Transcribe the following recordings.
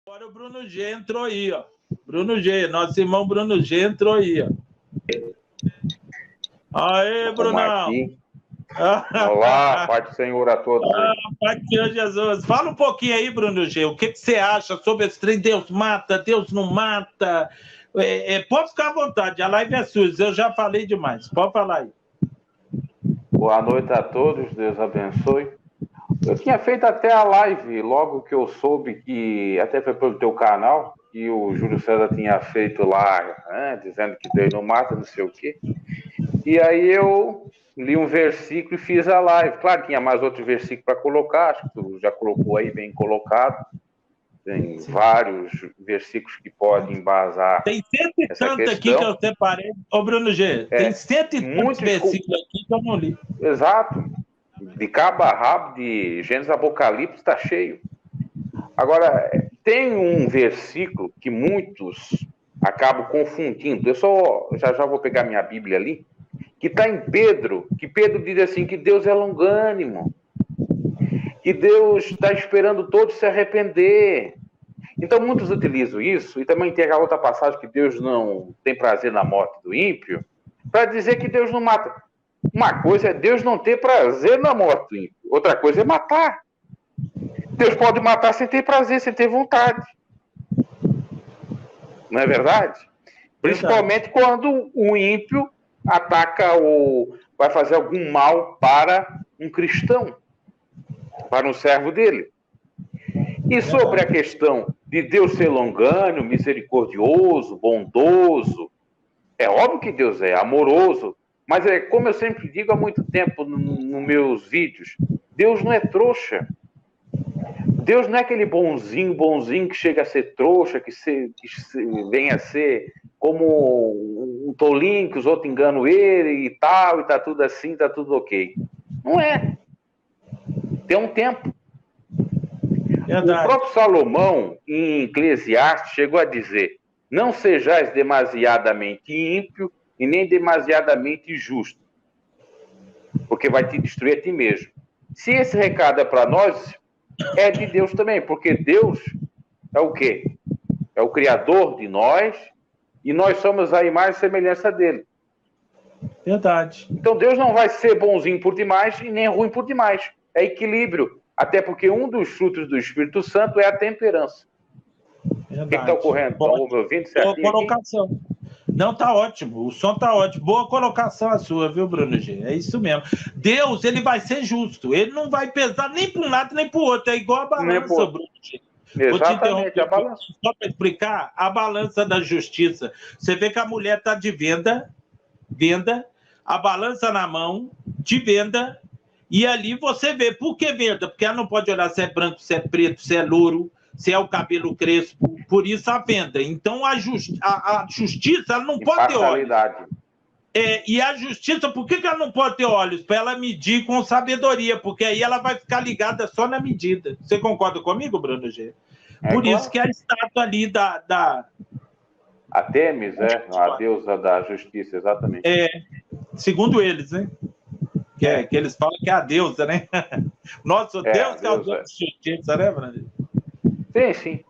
Agora o Bruno G entrou aí, ó. Bruno G, nosso irmão Bruno G entrou aí, ó. Aê, Brunão! Olá, Pai do Senhor a todos. Pai do Senhor Jesus. Fala um pouquinho aí, Bruno G. O que você acha sobre esse trem? Deus mata, Deus não mata? Pode ficar à vontade, a live é sua. Eu já falei demais. Pode falar aí. Boa noite a todos, Deus abençoe. Eu tinha feito até a live, logo que eu soube que, até foi pelo teu canal, que o Júlio César tinha feito lá, né, dizendo que Deus não mata, não sei o quê. E aí eu li um versículo e fiz a live. Claro, tinha mais outros versículos para colocar, acho que tu já colocou aí, bem colocado. Tem vários versículos que podem embasar. Tem cento e tanto aqui que eu separei. Ô, Bruno G, tem cento e tantos versículos aqui que eu não li. Exato. De cabo a rabo, de Gênesis Apocalipse, está cheio. Agora, tem um versículo que muitos acabam confundindo. Eu já vou pegar minha Bíblia ali, que está em Pedro, que Pedro diz assim, que Deus é longânimo, que Deus está esperando todos se arrepender. Então, muitos utilizam isso, e também tem a outra passagem que Deus não tem prazer na morte do ímpio, para dizer que Deus não mata. Uma coisa é Deus não ter prazer na morte do ímpio, outra coisa é matar. Deus pode matar sem ter prazer, sem ter vontade. Não é verdade? Principalmente quando o ímpio ataca ou vai fazer algum mal para um cristão, para um servo dele. E sobre a questão de Deus ser longânimo, misericordioso, bondoso, é óbvio que Deus é amoroso, mas como eu sempre digo há muito tempo nos meus vídeos, Deus não é trouxa. Deus não é aquele bonzinho que chega a ser trouxa, que venha a ser como um tolinho, que os outros enganam ele e tal, e tá tudo assim, tá tudo ok. Não é. Tem um tempo. Verdade. O próprio Salomão, em Eclesiastes, chegou a dizer: não sejais demasiadamente ímpio e nem demasiadamente justo, porque vai te destruir a ti mesmo. Se esse recado é para nós, é de Deus também, porque Deus é o quê? É o Criador de nós e nós somos a imagem e semelhança dele. Verdade. Então Deus não vai ser bonzinho por demais e nem ruim por demais. É equilíbrio. Até porque um dos frutos do Espírito Santo é a temperança. Verdade. O que está ocorrendo? Estão ouvindo certinho? Boa colocação. Aqui? Não, tá ótimo. O som tá ótimo. Boa colocação a sua, viu, Bruno G? É isso mesmo. Deus, ele vai ser justo. Ele não vai pesar nem para um lado nem para o outro. É igual a balança, Bruno G. Exatamente, a balança. Só para explicar, a balança da justiça. Você vê que a mulher está de venda, a balança na mão, de venda, e ali você vê. Por que venda? Porque ela não pode olhar se é branco, se é preto, se é louro, se é o cabelo crespo, por isso a venda. Então, a justiça, ela não pode ter olhos. E a justiça, por que ela não pode ter olhos? Para ela medir com sabedoria, porque aí ela vai ficar ligada só na medida. Você concorda comigo, Bruno G? Por isso que a estátua ali da... A Temis, a deusa da justiça, exatamente. Segundo eles, né? Que eles falam que é a deusa, né? Nosso Deus que é o Deus da justiça, né, Bruno? Sim.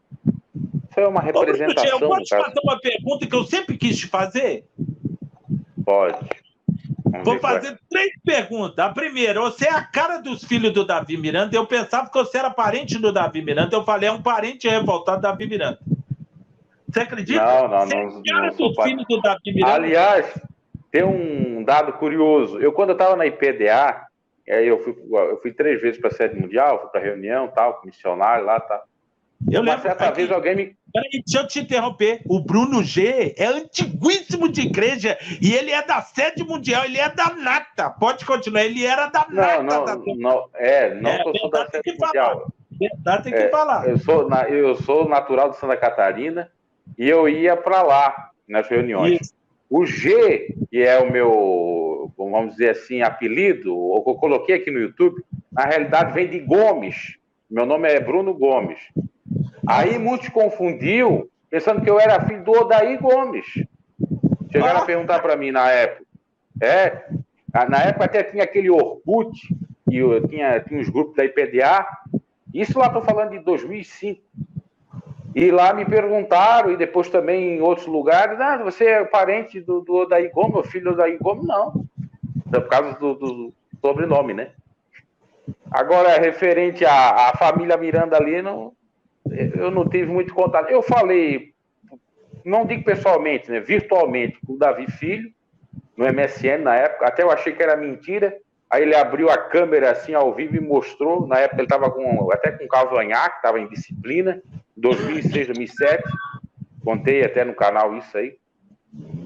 Isso é uma representação. Eu posso te fazer uma pergunta que eu sempre quis te fazer? Pode. Vou fazer 3 perguntas. A primeira, você é a cara dos filhos do Davi Miranda. Eu pensava que você era parente do Davi Miranda. Eu falei, é um parente revoltado do Davi Miranda. Você acredita? Não. Você é a cara dos filhos do Davi Miranda. Aliás, tem um dado curioso. Quando eu estava na IPDA, eu fui 3 vezes para a sede mundial, fui para reunião, tal, com missionário lá, tá. Eu lembro. Certa vez alguém me... Peraí, deixa eu te interromper. O Bruno G é antiguíssimo de igreja e ele é da sede mundial, ele é da nata. Pode continuar, ele era da nata. Não sou da sede mundial. Verdade, tem que falar. Eu sou natural de Santa Catarina e eu ia para lá nas reuniões. Isso. O G, que é o meu, vamos dizer assim, apelido, ou que eu coloquei aqui no YouTube, na realidade vem de Gomes. Meu nome é Bruno Gomes. Aí muitos confundiam, pensando que eu era filho do Odair Gomes. Chegaram a perguntar para mim na época. Na época até tinha aquele Orkut, que tinha os grupos da IPDA. Isso lá estou falando de 2005. E lá me perguntaram, e depois também em outros lugares, você é parente do Odair Gomes, o filho do Odair Gomes? Não. É por causa do sobrenome, né? Agora, referente à família Miranda ali, eu não tive muito contato. Eu falei, não digo pessoalmente, né, virtualmente, com o Davi Filho, no MSN na época, até eu achei que era mentira. Aí ele abriu a câmera assim ao vivo e mostrou. Na época ele estava até com cavanhaque, estava em disciplina, 2006, 2007. Contei até no canal isso aí.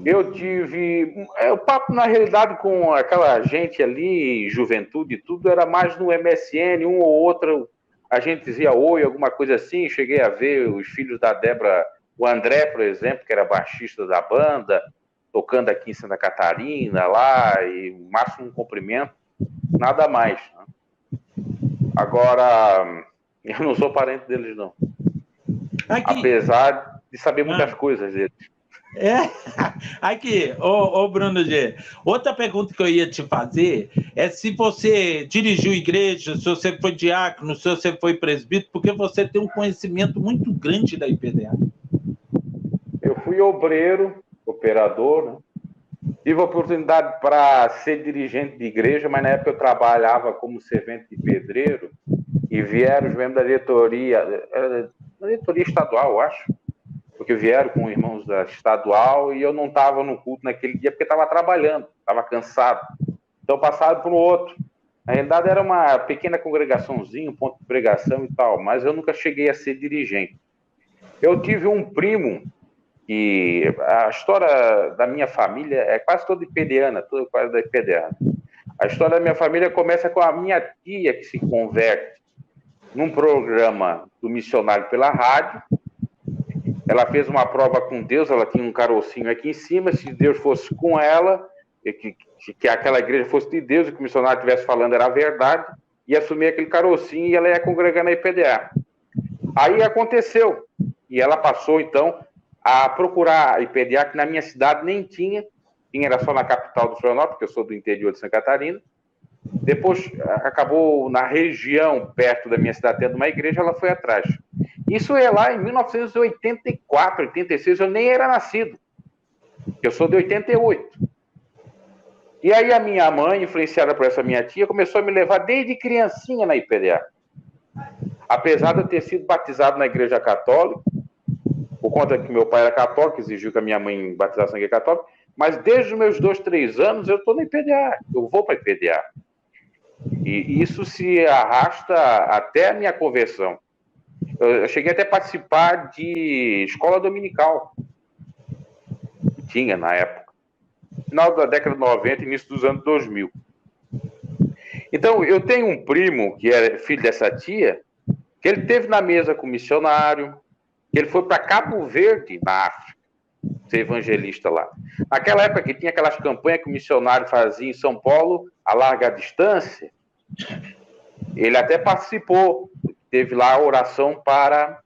Eu tive... O papo, na realidade, com aquela gente ali, juventude e tudo, era mais no MSN, um ou outro, a gente dizia oi, alguma coisa assim. Cheguei a ver os filhos da Débora, o André, por exemplo, que era baixista da banda, tocando aqui em Santa Catarina, lá, e o máximo um cumprimento, nada mais. Né? Agora, eu não sou parente deles, não. Aqui. Apesar de saber muitas coisas deles. Aqui, Bruno G. Outra pergunta que eu ia te fazer é se você dirigiu igreja, se você foi diácono, se você foi presbítero, porque você tem um conhecimento muito grande da IPDA. Eu fui obreiro, operador, né? Tive a oportunidade para ser dirigente de igreja, mas na época eu trabalhava como servente de pedreiro e vieram os membros da diretoria estadual, eu acho, porque vieram com irmãos da estadual e eu não estava no culto naquele dia porque estava trabalhando, estava cansado. Então passaram para o outro. Na realidade era uma pequena congregaçãozinha, um ponto de pregação e tal, mas eu nunca cheguei a ser dirigente. Eu tive um primo e a história da minha família é quase toda IPDiana, toda quase da IPDiana. A história da minha família começa com a minha tia que se converte num programa do missionário pela rádio. Ela fez uma prova com Deus, ela tinha um carocinho aqui em cima, se Deus fosse com ela, que aquela igreja fosse de Deus e que o missionário estivesse falando era a verdade, ia assumir aquele carocinho e ela ia congregar na IPDA. Aí aconteceu, e ela passou então a procurar a IPDA, que na minha cidade nem tinha era só na capital do Florianópolis, porque eu sou do interior de Santa Catarina. Depois acabou na região, perto da minha cidade, tendo uma igreja, ela foi atrás. Isso é lá em 1984, 86, eu nem era nascido. Eu sou de 88. E aí a minha mãe, influenciada por essa minha tia, começou a me levar desde criancinha na IPDA. Apesar de eu ter sido batizado na igreja católica, por conta que meu pai era católico, exigiu que a minha mãe batizasse na igreja católica, mas desde os meus 2, 3 anos eu estou na IPDA, eu vou para a IPDA. E isso se arrasta até a minha conversão. Eu cheguei até a participar de escola dominical, que tinha na época, final da década de 90, início dos anos 2000. Então, eu tenho um primo, que é filho dessa tia, que ele teve na mesa com o missionário, que ele foi para Cabo Verde, na África, ser evangelista lá. Naquela época que tinha aquelas campanhas que o missionário fazia em São Paulo, a larga distância, ele até participou, teve lá a oração para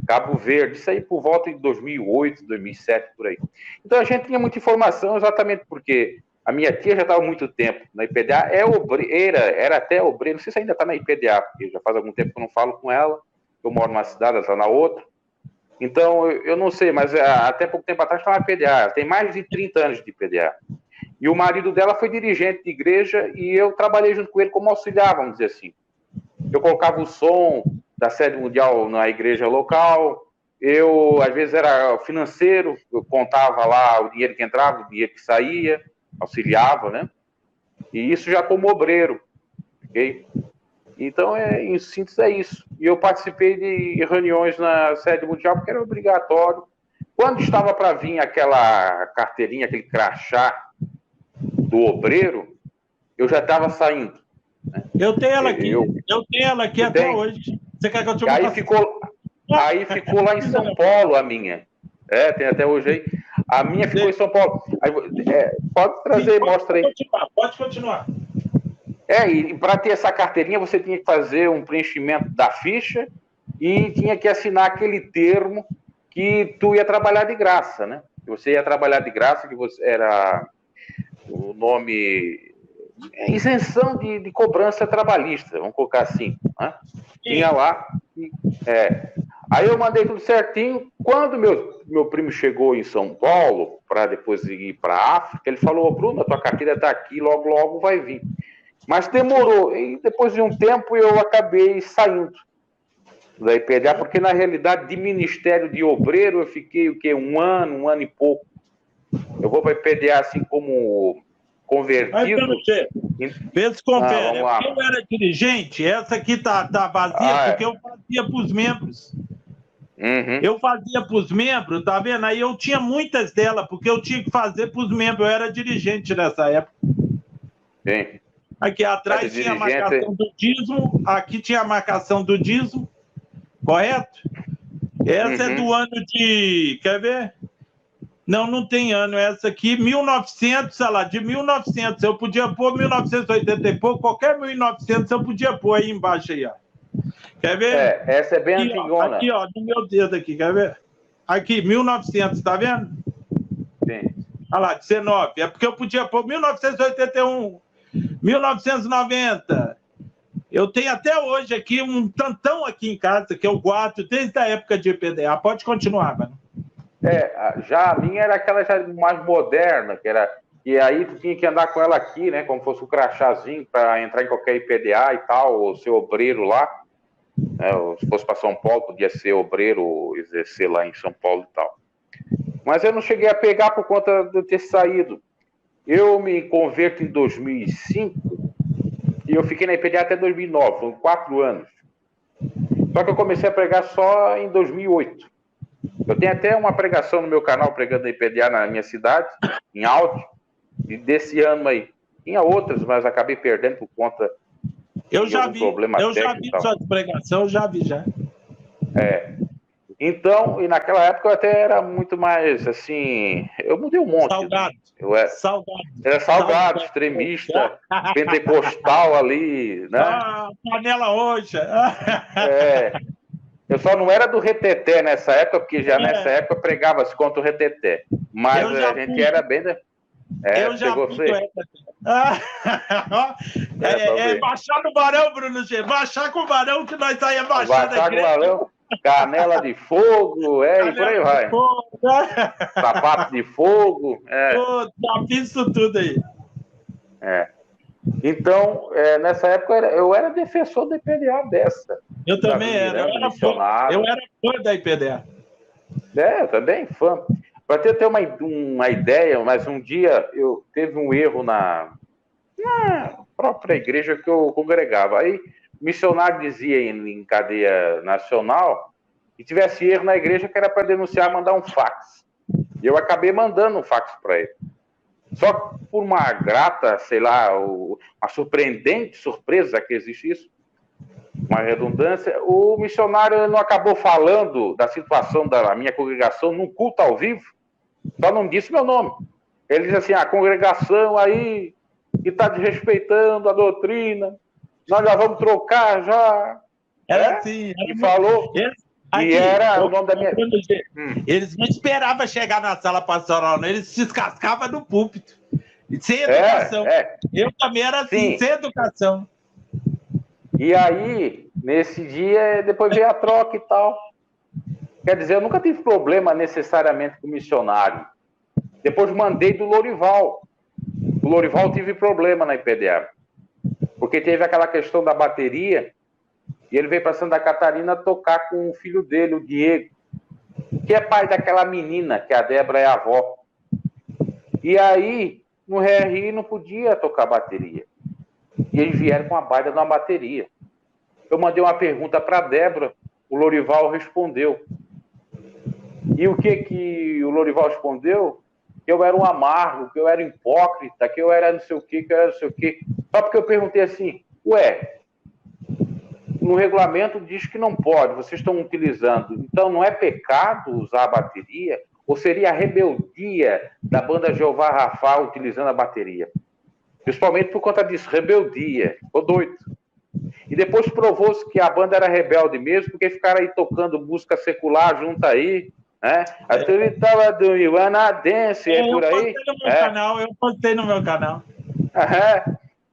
Cabo Verde, isso aí por volta de 2008, 2007, por aí. Então a gente tinha muita informação, exatamente porque a minha tia já estava há muito tempo na IPDA, era até obreira, não sei se ainda está na IPDA, porque já faz algum tempo que eu não falo com ela, eu moro numa cidade, ela está na outra. Então, eu não sei, mas até pouco tempo atrás estava na IPDA, ela tem mais de 30 anos de IPDA. E o marido dela foi dirigente de igreja e eu trabalhei junto com ele como auxiliar, vamos dizer assim. Eu colocava o som da sede mundial na igreja local, eu, às vezes, era financeiro, eu contava lá o dinheiro que entrava, o dinheiro que saía, auxiliava, né? E isso já como obreiro, ok? Então, em síntese, é isso. E eu participei de reuniões na sede mundial porque era obrigatório. Quando estava para vir aquela carteirinha, aquele crachá do obreiro, eu já estava saindo. Né? Eu tenho ela aqui. Eu tenho ela aqui até hoje. Você quer que eu te aí ficou lá em São Paulo a minha. Tem até hoje aí. A minha ficou em São Paulo. Pode trazer, mostra aí. Pode continuar. E para ter essa carteirinha, você tinha que fazer um preenchimento da ficha e tinha que assinar aquele termo que tu ia trabalhar de graça, né? Você ia trabalhar de graça, que você era o nome... isenção de cobrança trabalhista, vamos colocar assim. Né? Tinha lá... Aí eu mandei tudo certinho. Quando meu primo chegou em São Paulo, para depois ir para a África, ele falou: Bruno, a tua carteira está aqui, logo, logo vai vir. Mas demorou. E depois de um tempo eu acabei saindo da IPDA, porque na realidade de Ministério de Obreiro eu fiquei o quê? Um ano e pouco. Eu vou para a IPDA assim como convertido. Vê se confere. Porque eu era dirigente, essa aqui tá vazia, porque eu fazia para os membros. Uhum. Eu fazia para os membros, tá vendo? Aí eu tinha muitas delas, porque eu tinha que fazer para os membros. Eu era dirigente nessa época. Sim. Aqui atrás tinha a marcação do dízimo, aqui tinha a marcação do dízimo, correto? Essa é do ano de... Quer ver? Não tem ano. Essa aqui, 1900, sei lá, de 1900. Eu podia pôr 1980 e pouco, qualquer 1900 eu podia pôr aí embaixo aí, ó. Quer ver? Essa é bem aqui, antigona. Aqui, ó, no meu dedo aqui, quer ver? Aqui, 1900, tá vendo? Sim. Olha lá, 19. É porque eu podia pôr 1981, 1990. Eu tenho até hoje aqui um tantão aqui em casa, que eu guardo desde a época de IPDA. Pode continuar, mano. Já a minha era aquela já mais moderna, e aí tu tinha que andar com ela aqui, né, como fosse um crachazinho para entrar em qualquer IPDA e tal, ou ser obreiro lá, né, ou se fosse para São Paulo, podia ser obreiro, exercer lá em São Paulo e tal. Mas eu não cheguei a pegar por conta de eu ter saído. Eu me converto em 2005 e eu fiquei na IPDA até 2009, foram 4 anos. Só que eu comecei a pregar só em 2008. Eu tenho até uma pregação no meu canal, pregando a IPDA na minha cidade, em áudio, e desse ano aí. Tinha outras, mas acabei perdendo por conta de algum problema técnico. Eu já vi sua pregação, eu já vi já. Então, e naquela época eu até era muito mais, assim, eu mudei um monte. Salgado. Né? Era salgado, extremista, pentecostal ali, né? Panela roxa. Eu só não era do reteté nessa época, porque já nessa época pregava-se contra o reteté. Mas a gente era bem... eu já fui. Baixar no varão, Bruno G. Baixar com o varão que nós saímos baixando. Baixar com o varão, canela de fogo, e por aí vai. Sapato de fogo. Já fiz isso tudo aí. Então, nessa época, eu era defensor da IPDA dessa. Eu também era. Eu era fã da IPDA. Eu também, fã. Para ter uma ideia, mas um dia eu teve um erro na própria igreja que eu congregava. Aí o missionário dizia em cadeia nacional que tivesse erro na igreja que era para denunciar, mandar um fax. E eu acabei mandando um fax para ele. Só que por uma grata, sei lá, uma surpreendente surpresa que existe isso, uma redundância, o missionário não acabou falando da situação da minha congregação num culto ao vivo, só não disse meu nome. Ele disse assim, a congregação aí que está desrespeitando a doutrina, nós já vamos trocar já. Era assim. E falou... Aqui, e era o nome da minha... Eles não esperavam chegar na sala pastoral, não. Eles se descascavam no púlpito. Sem educação. Eu também era assim, sem educação. E aí, nesse dia, depois veio a troca e tal. Quer dizer, eu nunca tive problema necessariamente com o missionário. Depois mandei do Lorival. O Lorival tive problema na IPDA. Porque teve aquela questão da bateria... E ele veio para Santa Catarina tocar com o filho dele, o Diego, que é pai daquela menina, que a Débora é a avó. E aí, no RRI não podia tocar bateria. E eles vieram com a baita de uma bateria. Eu mandei uma pergunta para a Débora, o Lorival respondeu. E o que o Lorival respondeu? Que eu era um amargo, que eu era hipócrita, que eu era não sei o quê, que eu era não sei o quê. Só porque eu perguntei assim, no regulamento diz que não pode, vocês estão utilizando. Então, não é pecado usar a bateria? Ou seria a rebeldia da banda Jeová Rafa utilizando a bateria? Principalmente por conta disso, rebeldia. Ficou doido. E depois provou-se que a banda era rebelde mesmo, porque ficaram aí tocando música secular junto aí, né? A turma estava do Ivana Dance, por aí. Eu postei no meu canal.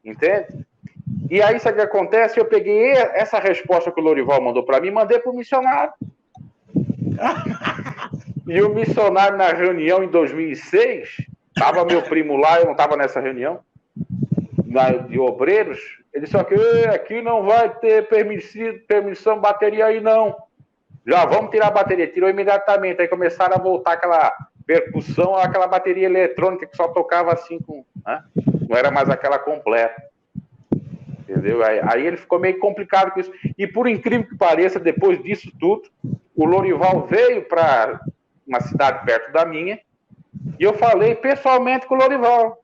Entende? E aí, sabe o que acontece? Eu peguei essa resposta que o Lorival mandou para mim e mandei para o missionário. E o missionário na reunião em 2006, estava meu primo lá, eu não estava nessa reunião, de obreiros, ele disse aqui não vai ter permissão bateria aí não. Já vamos tirar a bateria. Tirou imediatamente. Aí começaram a voltar aquela percussão, aquela bateria eletrônica que só tocava assim, né? Não era mais aquela completa. Entendeu? Aí ele ficou meio complicado com isso. E por incrível que pareça, depois disso tudo, o Lorival veio para uma cidade perto da minha e eu falei pessoalmente com o Lorival.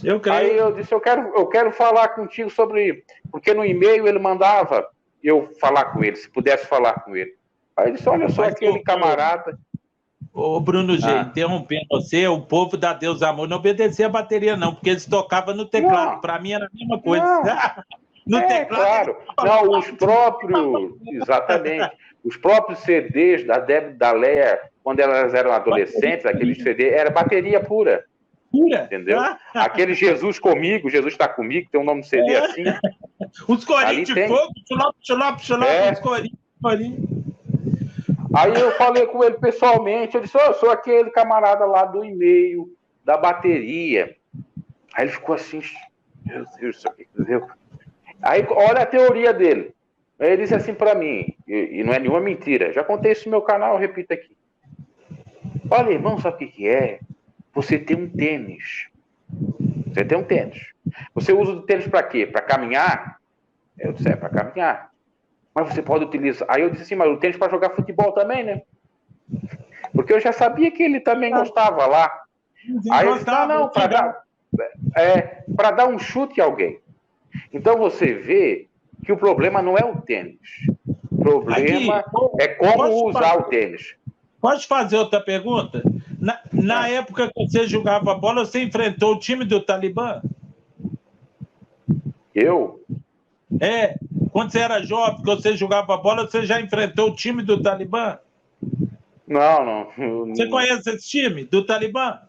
Eu creio. Aí eu disse, eu quero falar contigo sobre... Porque no e-mail ele mandava eu falar com ele, se pudesse falar com ele. Aí ele disse, olha só, aquele camarada... Ô, Bruno G, interrompendo você, o povo da Deus Amor não obedecia a bateria, não, porque eles tocavam no teclado. Para mim era a mesma coisa. No teclado. Claro. Não, os próprios... Exatamente. Os próprios CDs da Débora e da Léa, quando elas eram adolescentes, aqueles CDs, era bateria pura. Entendeu? Aquele Jesus comigo, Jesus está comigo, tem um nome de CD assim. Os corinhos de fogo, os corinhos. Aí eu falei com ele pessoalmente, eu disse, eu sou aquele camarada lá do e-mail, da bateria. Aí ele ficou assim, meu Deus, entendeu? Aí olha a teoria dele. Aí ele disse assim para mim, e não é nenhuma mentira, já contei isso no meu canal, eu repito aqui. Olha, irmão, sabe o que é? Você tem um tênis. Você tem um tênis. Você usa o tênis para quê? Para caminhar? Eu disse, para caminhar. Mas você pode utilizar... Aí eu disse assim, mas o tênis para jogar futebol também, né? Porque eu já sabia que ele também gostava lá. Aí eu disse, não, para dar um chute a alguém. Então você vê que o problema não é o tênis. O problema é como usar o tênis. Pode fazer outra pergunta? Na época que você jogava bola, você enfrentou o time do Talibã? Eu? Quando você era jovem, que você jogava bola, você já enfrentou o time do Talibã? Não. Você conhece esse time do Talibã?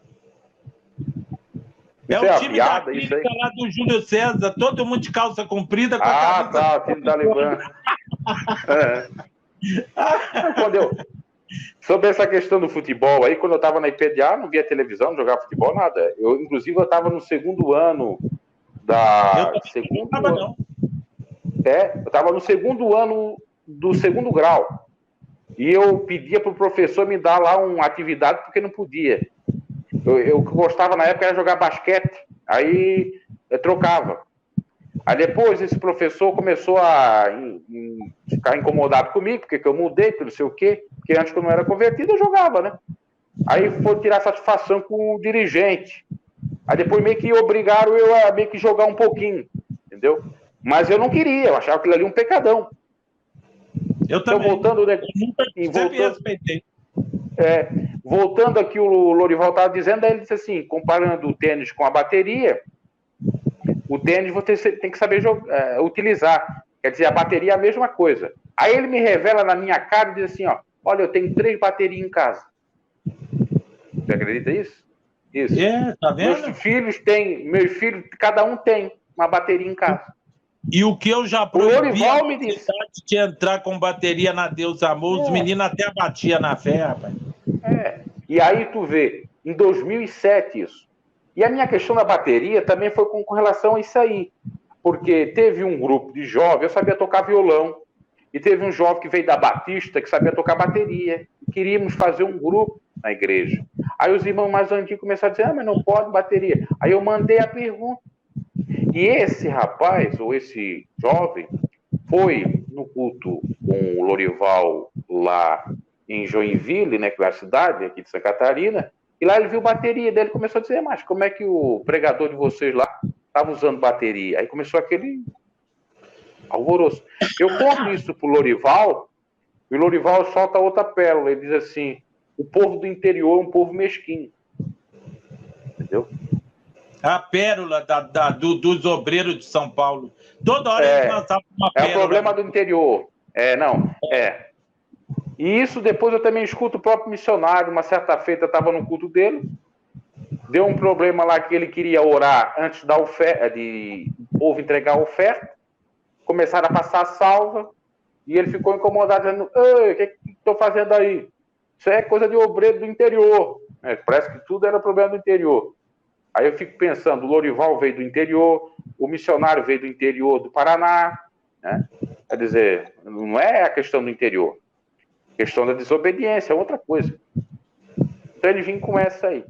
Isso o time da clínica lá do Júlio César, todo mundo de calça comprida com a camisa. O time do Talibã. Sobre essa questão do futebol aí, quando eu estava na IPDA, não via televisão, não jogava futebol, nada. Inclusive, eu estava no segundo ano da... Eu estava no segundo ano do segundo grau. E eu pedia para o professor me dar lá uma atividade, porque não podia. Eu gostava na época era jogar basquete, aí eu trocava. Aí depois esse professor começou a ficar incomodado comigo, porque eu mudei, não sei o quê, porque antes que eu não era convertido, eu jogava, né? Aí foi tirar satisfação com o dirigente. Aí depois meio que obrigaram eu a meio que jogar um pouquinho, entendeu? Mas eu não queria, eu achava aquilo ali um pecadão. Eu também. Então, voltando aqui, o Lorival estava dizendo, aí ele disse assim, comparando o tênis com a bateria, o tênis você tem que saber utilizar. Quer dizer, a bateria é a mesma coisa. Aí ele me revela na minha cara e diz assim, olha, eu tenho 3 baterias em casa. Você acredita nisso? Isso. Tá vendo? Meus filhos, cada um tem uma bateria em casa. E o que eu já proibi a necessidade de entrar com bateria na Deus Amor, os meninos até batiam na fé, rapaz. E aí tu vê, em 2007 isso. E a minha questão da bateria também foi com relação a isso aí. Porque teve um grupo de jovens, eu sabia tocar violão, e teve um jovem que veio da Batista que sabia tocar bateria. E queríamos fazer um grupo na igreja. Aí os irmãos mais antigos começaram a dizer, mas não pode bateria. Aí eu mandei a pergunta. E esse rapaz, ou esse jovem, foi no culto com o Lorival lá em Joinville, né, que é a cidade aqui de Santa Catarina, e lá ele viu bateria dele, começou a dizer, mas como é que o pregador de vocês lá estava usando bateria? Aí começou aquele alvoroço. Eu conto isso pro Lorival, e o Lorival solta outra pérola, ele diz assim, o povo do interior é um povo mesquinho. Entendeu? A pérola dos obreiros de São Paulo. Toda hora eles lançavam uma pérola. É o problema do interior. E isso depois eu também escuto o próprio missionário. Uma certa feita estava no culto dele. Deu um problema lá que ele queria orar antes da oferta, de o povo entregar a oferta. Começaram a passar a salva. E ele ficou incomodado, dizendo, estão fazendo aí? Isso é coisa de obreiro do interior. Parece que tudo era problema do interior. Aí eu fico pensando, o Lorival veio do interior, o missionário veio do interior do Paraná, né? Quer dizer, não é a questão do interior. A questão da desobediência é outra coisa. Então ele vinha com essa aí.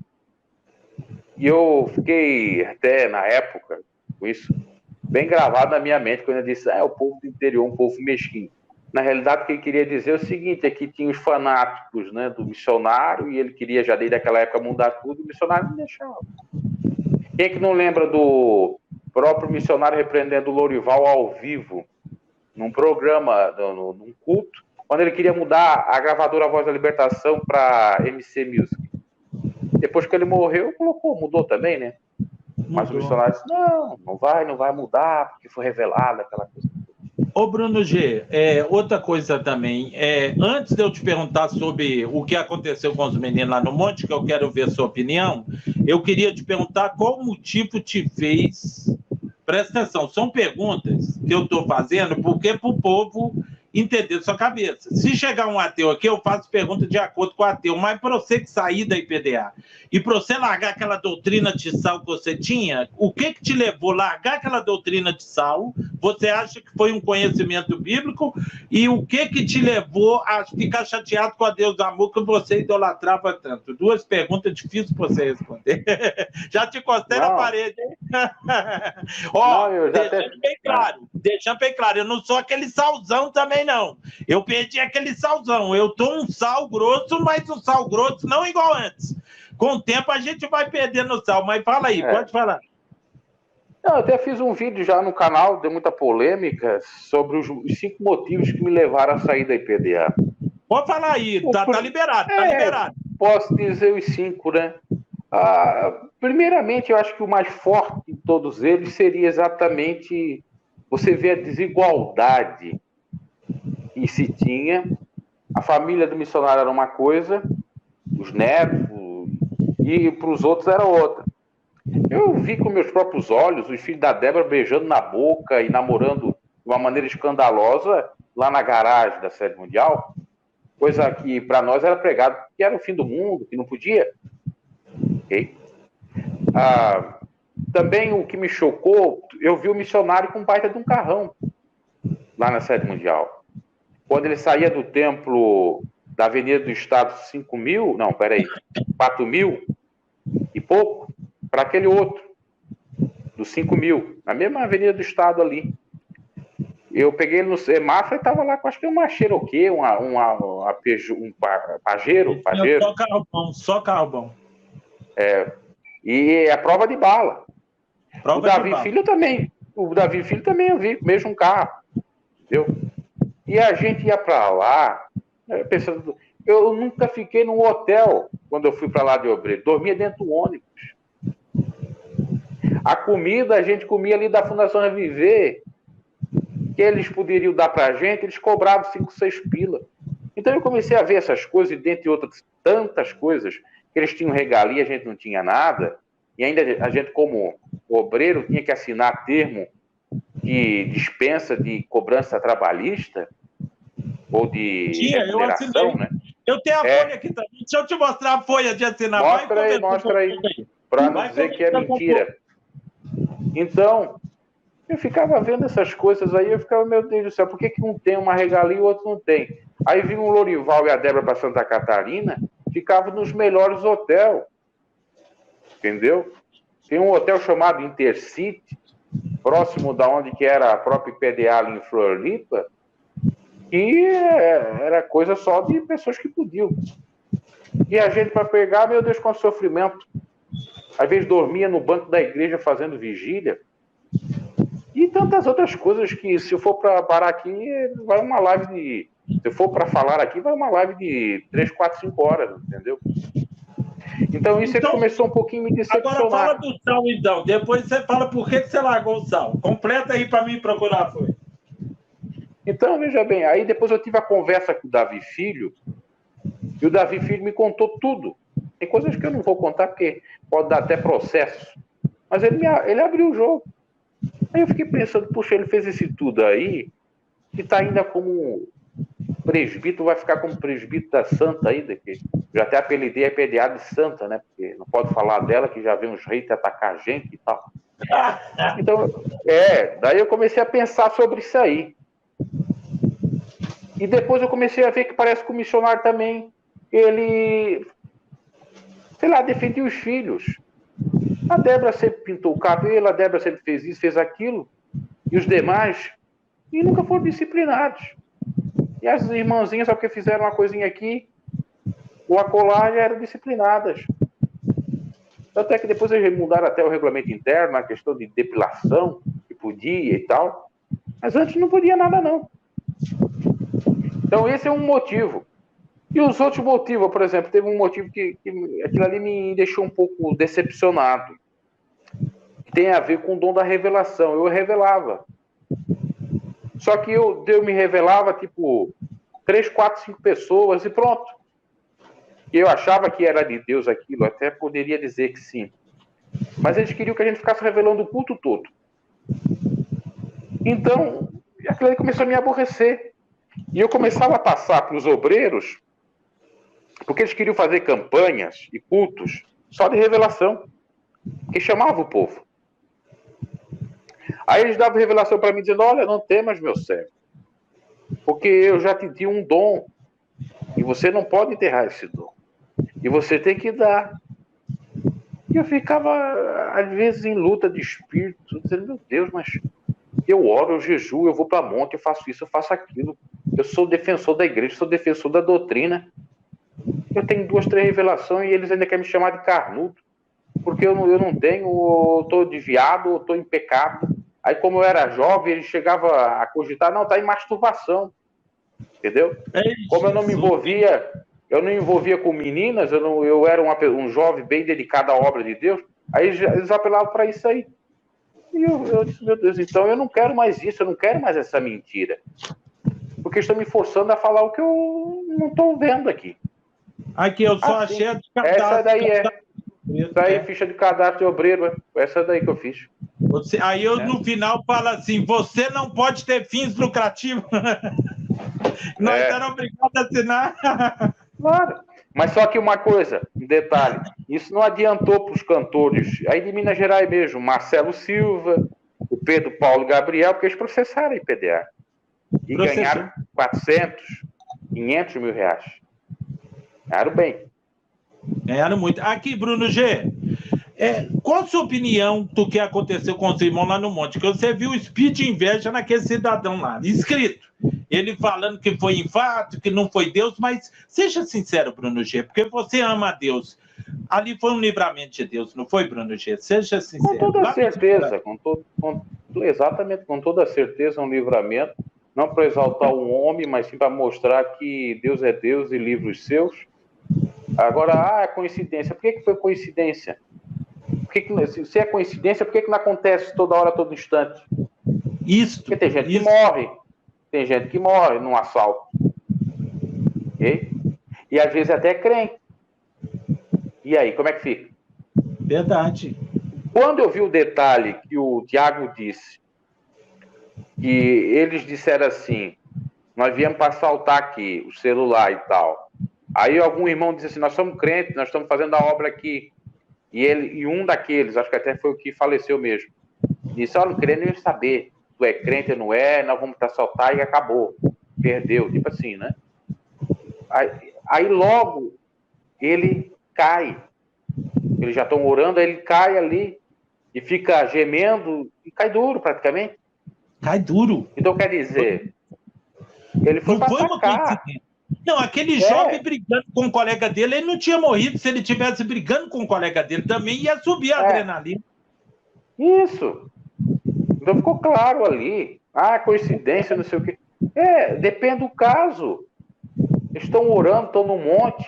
E eu fiquei até, na época, com isso bem gravado na minha mente, quando ele disse, o povo do interior é um povo mesquinho. Na realidade, o que ele queria dizer é o seguinte, é que tinha os fanáticos, né, do missionário, e ele queria já desde aquela época mudar tudo, e o missionário não deixava. Quem é que não lembra do próprio missionário repreendendo o Lorival ao vivo, num programa, num culto, quando ele queria mudar a gravadora Voz da Libertação para MC Music? Depois que ele morreu, mudou também, né? Mas o missionário disse, não vai mudar, porque foi revelado aquela coisa. Ô, Bruno G., outra coisa também, antes de eu te perguntar sobre o que aconteceu com os meninos lá no Monte, que eu quero ver a sua opinião, eu queria te perguntar qual motivo te fez... Presta atenção, são perguntas que eu estou fazendo porque para o povo entender sua cabeça. Se chegar um ateu aqui, eu faço pergunta de acordo com o ateu, mas para você que sair da IPDA e para você largar aquela doutrina de sal que você tinha, o que te levou a largar aquela doutrina de sal? Você acha que foi um conhecimento bíblico? E o que te levou a ficar chateado com a Deus do amor que você idolatrava tanto? Duas perguntas difíceis para você responder. Já te encostei na parede, hein? Deixando bem claro, eu não sou aquele salzão também, não. Eu perdi aquele salzão. Eu tô um sal grosso, mas um sal grosso não igual antes. Com o tempo a gente vai perdendo o sal. Mas fala aí, pode falar. Eu até fiz um vídeo já no canal, deu muita polêmica, sobre os 5 motivos que me levaram a sair da IPDA. Pode falar aí, tá liberado, tá liberado. Posso dizer os 5, né? Primeiramente, eu acho que o mais forte de todos eles seria exatamente você ver a desigualdade que se tinha. A família do missionário era uma coisa, os netos, e para os outros era outra. Eu vi com meus próprios olhos os filhos da Débora beijando na boca e namorando de uma maneira escandalosa lá na garagem da Sede Mundial, coisa que para nós era pregado que era o fim do mundo, que não podia. Okay? Também o que me chocou, eu vi o missionário com um baita de um carrão lá na Sede Mundial. Quando ele saía do templo da Avenida do Estado 4 mil e pouco, para aquele outro, do 5 mil, na mesma Avenida do Estado ali. Eu peguei ele no semáforo e estava lá com, acho que uma Cherokee, um Pajero. Só carro bom. E a prova de bala. O Davi Filho também eu vi, mesmo um carro. Entendeu? E a gente ia para lá, pensando... Eu nunca fiquei num hotel quando eu fui para lá de Obreiro. Dormia dentro do ônibus. A comida a gente comia ali da Fundação Reviver, que eles poderiam dar para a gente, eles cobravam 5, 6 pila. Então eu comecei a ver essas coisas, e dentre outras tantas coisas, que eles tinham regalia, a gente não tinha nada, e ainda a gente, como obreiro, tinha que assinar termo de dispensa de cobrança trabalhista, ou de remuneração, né? Eu tenho a folha aqui também. Deixa eu te mostrar a folha de assinar. Mostra aí. Para não dizer que é mentira. Então, eu ficava vendo essas coisas aí, eu ficava, meu Deus do céu, por que um tem uma regalia e o outro não tem? Aí vinha o Lorival e a Débora para Santa Catarina, ficavam nos melhores hotéis. Entendeu? Tem um hotel chamado Intercity, próximo da onde que era a própria IPDA ali em Floripa, e era coisa só de pessoas que podiam. E a gente, para pegar, meu Deus, com sofrimento. Às vezes dormia no banco da igreja fazendo vigília. E tantas outras coisas que, se eu for para parar aqui, vai uma live de... Se eu for para falar aqui, vai uma live de 3, 4, 5 horas, entendeu? Então isso começou um pouquinho a me decepcionar. Agora fala do sal, então. Depois você fala por que você largou o sal. Completa aí para mim procurar, foi. Então, veja bem, aí depois eu tive a conversa com o Davi Filho, e o Davi Filho me contou tudo. Tem coisas que eu não vou contar, porque pode dar até processo. Mas ele abriu o jogo. Aí eu fiquei pensando, puxa, ele fez isso tudo aí, e está ainda como presbítero vai ficar como presbítero da Santa ainda, que já até apelidei a PDA de Santa, né? Porque não pode falar dela, que já vem uns reis atacar a gente e tal. Então, daí eu comecei a pensar sobre isso aí. E depois eu comecei a ver que parece que o missionário também, ele, sei lá, defendia os filhos. A Débora sempre pintou o cabelo, a Débora sempre fez isso, fez aquilo, e os demais, e nunca foram disciplinados. E as irmãzinhas, só porque fizeram uma coisinha aqui, ou acolá, já eram disciplinadas. Tanto é que depois eles mudaram até o regulamento interno, a questão de depilação, que podia e tal. Mas antes não podia nada, não. Então esse é um motivo. E os outros motivos, por exemplo, teve um motivo que aquilo ali me deixou um pouco decepcionado. Que tem a ver com o dom da revelação. Eu revelava. Só que Deus me revelava, tipo, 3, 4, 5 pessoas e pronto. E eu achava que era de Deus aquilo, até poderia dizer que sim. Mas eles queriam que a gente ficasse revelando o culto todo. Então, aquilo aí começou a me aborrecer. E eu começava a passar para os obreiros, porque eles queriam fazer campanhas e cultos só de revelação, que chamava o povo. Aí eles davam revelação para mim, dizendo, olha, não temas, meu servo, porque eu já te dei um dom, e você não pode enterrar esse dom. E você tem que dar. E eu ficava, às vezes, em luta de espírito, dizendo, meu Deus, mas eu oro, eu jejuo, eu vou para monte, eu faço isso, eu faço aquilo. Eu sou defensor da igreja, sou defensor da doutrina. Eu tenho 2, 3 revelações e eles ainda querem me chamar de carnudo. Porque eu não tenho, ou estou desviado, ou estou em pecado. Aí, como eu era jovem, ele chegava a cogitar, não, está em masturbação. Entendeu? Como eu não me envolvia, com meninas, eu era um jovem bem dedicado à obra de Deus, aí eles apelavam para isso aí. E eu disse, meu Deus, então eu não quero mais isso, eu não quero mais essa mentira. Porque estão me forçando a falar o que eu não estou vendo aqui. Aqui, eu só achei a de cadastro. Essa daí Essa aí, ficha de cadastro de obreiro, essa daí que eu fiz. Aí eu, no final, falo assim, você não pode ter fins lucrativos. Nós éramos obrigados a assinar. Claro. Mas só que uma coisa, um detalhe, isso não adiantou para os cantores, aí de Minas Gerais mesmo, Marcelo Silva, o Pedro Paulo Gabriel, porque eles processaram a IPDA. E ganharam 400, 500 mil reais. Ganharam bem. Ganharam muito. Aqui, Bruno G., qual a sua opinião do que aconteceu com os irmãos lá no monte? Que você viu o speech de inveja naquele cidadão lá, escrito. Ele falando que foi infarto, que não foi Deus, mas seja sincero, Bruno G., porque você ama a Deus. Ali foi um livramento de Deus, não foi, Bruno G.? Seja sincero. Com toda certeza, exatamente, com toda certeza, um livramento, não para exaltar um homem, mas sim para mostrar que Deus é Deus e livra os seus. Agora, é coincidência. Por que foi coincidência? Se é coincidência, por que não acontece toda hora, todo instante? Porque tem gente que morre. Tem gente que morre num assalto. Okay? E às vezes até crente. E aí, como é que fica? Verdade. Quando eu vi o detalhe que o Tiago disse, que eles disseram assim, nós viemos para assaltar aqui o celular e tal. Aí algum irmão disse assim, nós somos crentes, nós estamos fazendo a obra aqui. E um daqueles, acho que até foi o que faleceu mesmo, disse, olha, não queria nem saber, tu é crente ou não é, nós vamos te assaltar e acabou. Perdeu, tipo assim, né? Aí logo ele cai. Eles já estão orando, aí ele cai ali e fica gemendo e cai duro praticamente. Cai duro. Então quer dizer, ele foi para atacar. Não, aquele jovem brigando com o colega dele, ele não tinha morrido. Se ele tivesse brigando com o colega dele também, ia subir a adrenalina. Isso. Então ficou claro ali. Coincidência, não sei o quê. Depende do caso. Eles estão orando, estão no monte.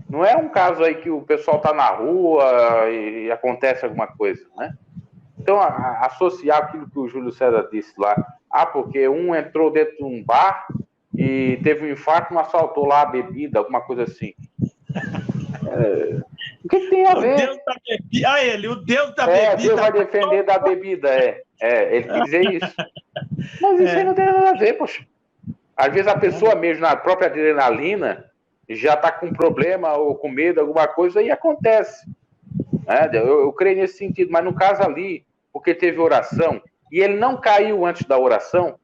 Não é um caso aí que o pessoal está na rua e acontece alguma coisa, né? Então, associar aquilo que o Júlio César disse lá, porque um entrou dentro de um bar e teve um infarto, não assaltou lá a bebida, alguma coisa assim. O que tem a ver? O Deus da bebida. O Deus da bebida. Deus vai defender da bebida, ele quis dizer isso. Mas isso aí não tem nada a ver, poxa. Às vezes a pessoa mesmo, na própria adrenalina, já está com problema ou com medo, alguma coisa, e acontece. Né? Eu creio nesse sentido, mas no caso ali, porque teve oração, e ele não caiu antes da oração,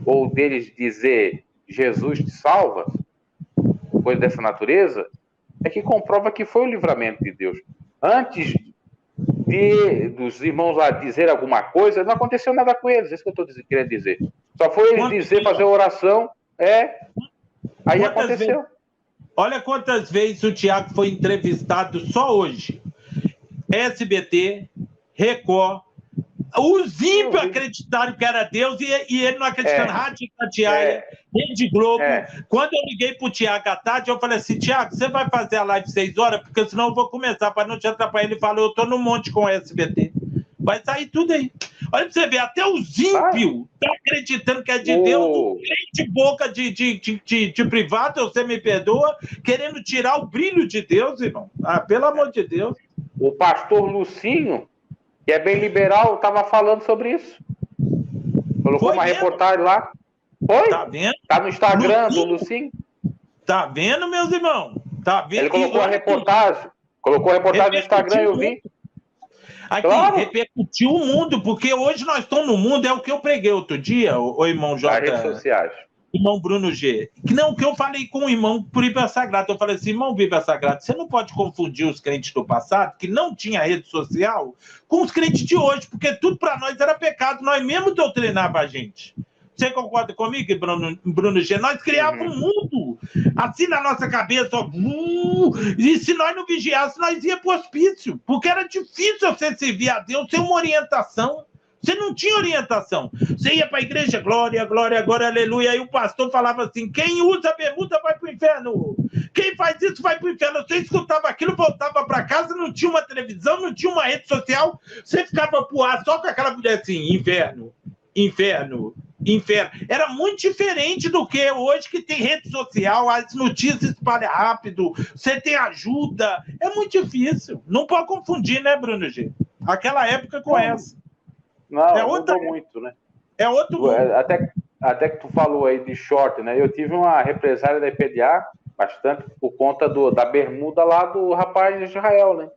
ou deles dizer Jesus te salva, coisa dessa natureza, é que comprova que foi o livramento de Deus. Antes dos irmãos lá dizer alguma coisa, não aconteceu nada com eles, é isso que eu estou querendo dizer. Só foi eles dizer, fazer oração, aí aconteceu. Olha quantas vezes o Tiago foi entrevistado só hoje. SBT, Record, os ímpios acreditaram que era Deus e ele não acreditando. Rádio Itatiaia, Rede Globo. Quando eu liguei para o Tiago à tarde, eu falei assim, Tiago, você vai fazer a live 6 horas? Porque senão eu vou começar, para não te atrapalhar. Ele falou, eu estou no monte com o SBT. Vai sair tudo aí. Olha para você ver, até os ímpios estão acreditando que é de Deus, um crente boca de privado, você me perdoa, querendo tirar o brilho de Deus, irmão. Pelo amor de Deus. O pastor Lucinho, que é bem liberal, estava falando sobre isso. Colocou uma reportagem lá. Foi? Tá vendo? Tá no Instagram do Lucinho. Tá vendo, meus irmãos? Tá vendo? Ele colocou a reportagem. Colocou a reportagem no Instagram, eu vi. Aqui, repercutiu o mundo, porque hoje nós estamos no mundo, é o que eu preguei outro dia, o irmão J. Nas redes sociais. Irmão Bruno G. Que eu falei com o irmão Bíblia Sagrada. Eu falei assim, irmão Bíblia Sagrada, você não pode confundir os crentes do passado, que não tinha rede social, com os crentes de hoje, porque tudo para nós era pecado, nós mesmo doutrinava a gente. Você concorda comigo, Bruno G? Nós criávamos um mundo assim na nossa cabeça, e se nós não vigiássemos, nós ia para o hospício, porque era difícil você servir a Deus sem uma orientação. Você não tinha orientação. Você ia para a igreja, glória, glória, glória, aleluia. Aí o pastor falava assim, quem usa bermuda vai para o inferno. Quem faz isso vai para o inferno. Você escutava aquilo, voltava para casa, não tinha uma televisão, não tinha uma rede social. Você ficava pro ar só com aquela mulher assim, inferno, inferno, inferno. Era muito diferente do que hoje, que tem rede social, as notícias espalham rápido, você tem ajuda. É muito difícil. Não pode confundir, né, Bruno G? Aquela época com essa. Não, mudou muito, né? É outro mundo. Até que tu falou aí de short, né? Eu tive uma represália da IPDA bastante por conta da bermuda lá do rapaz de Israel, né?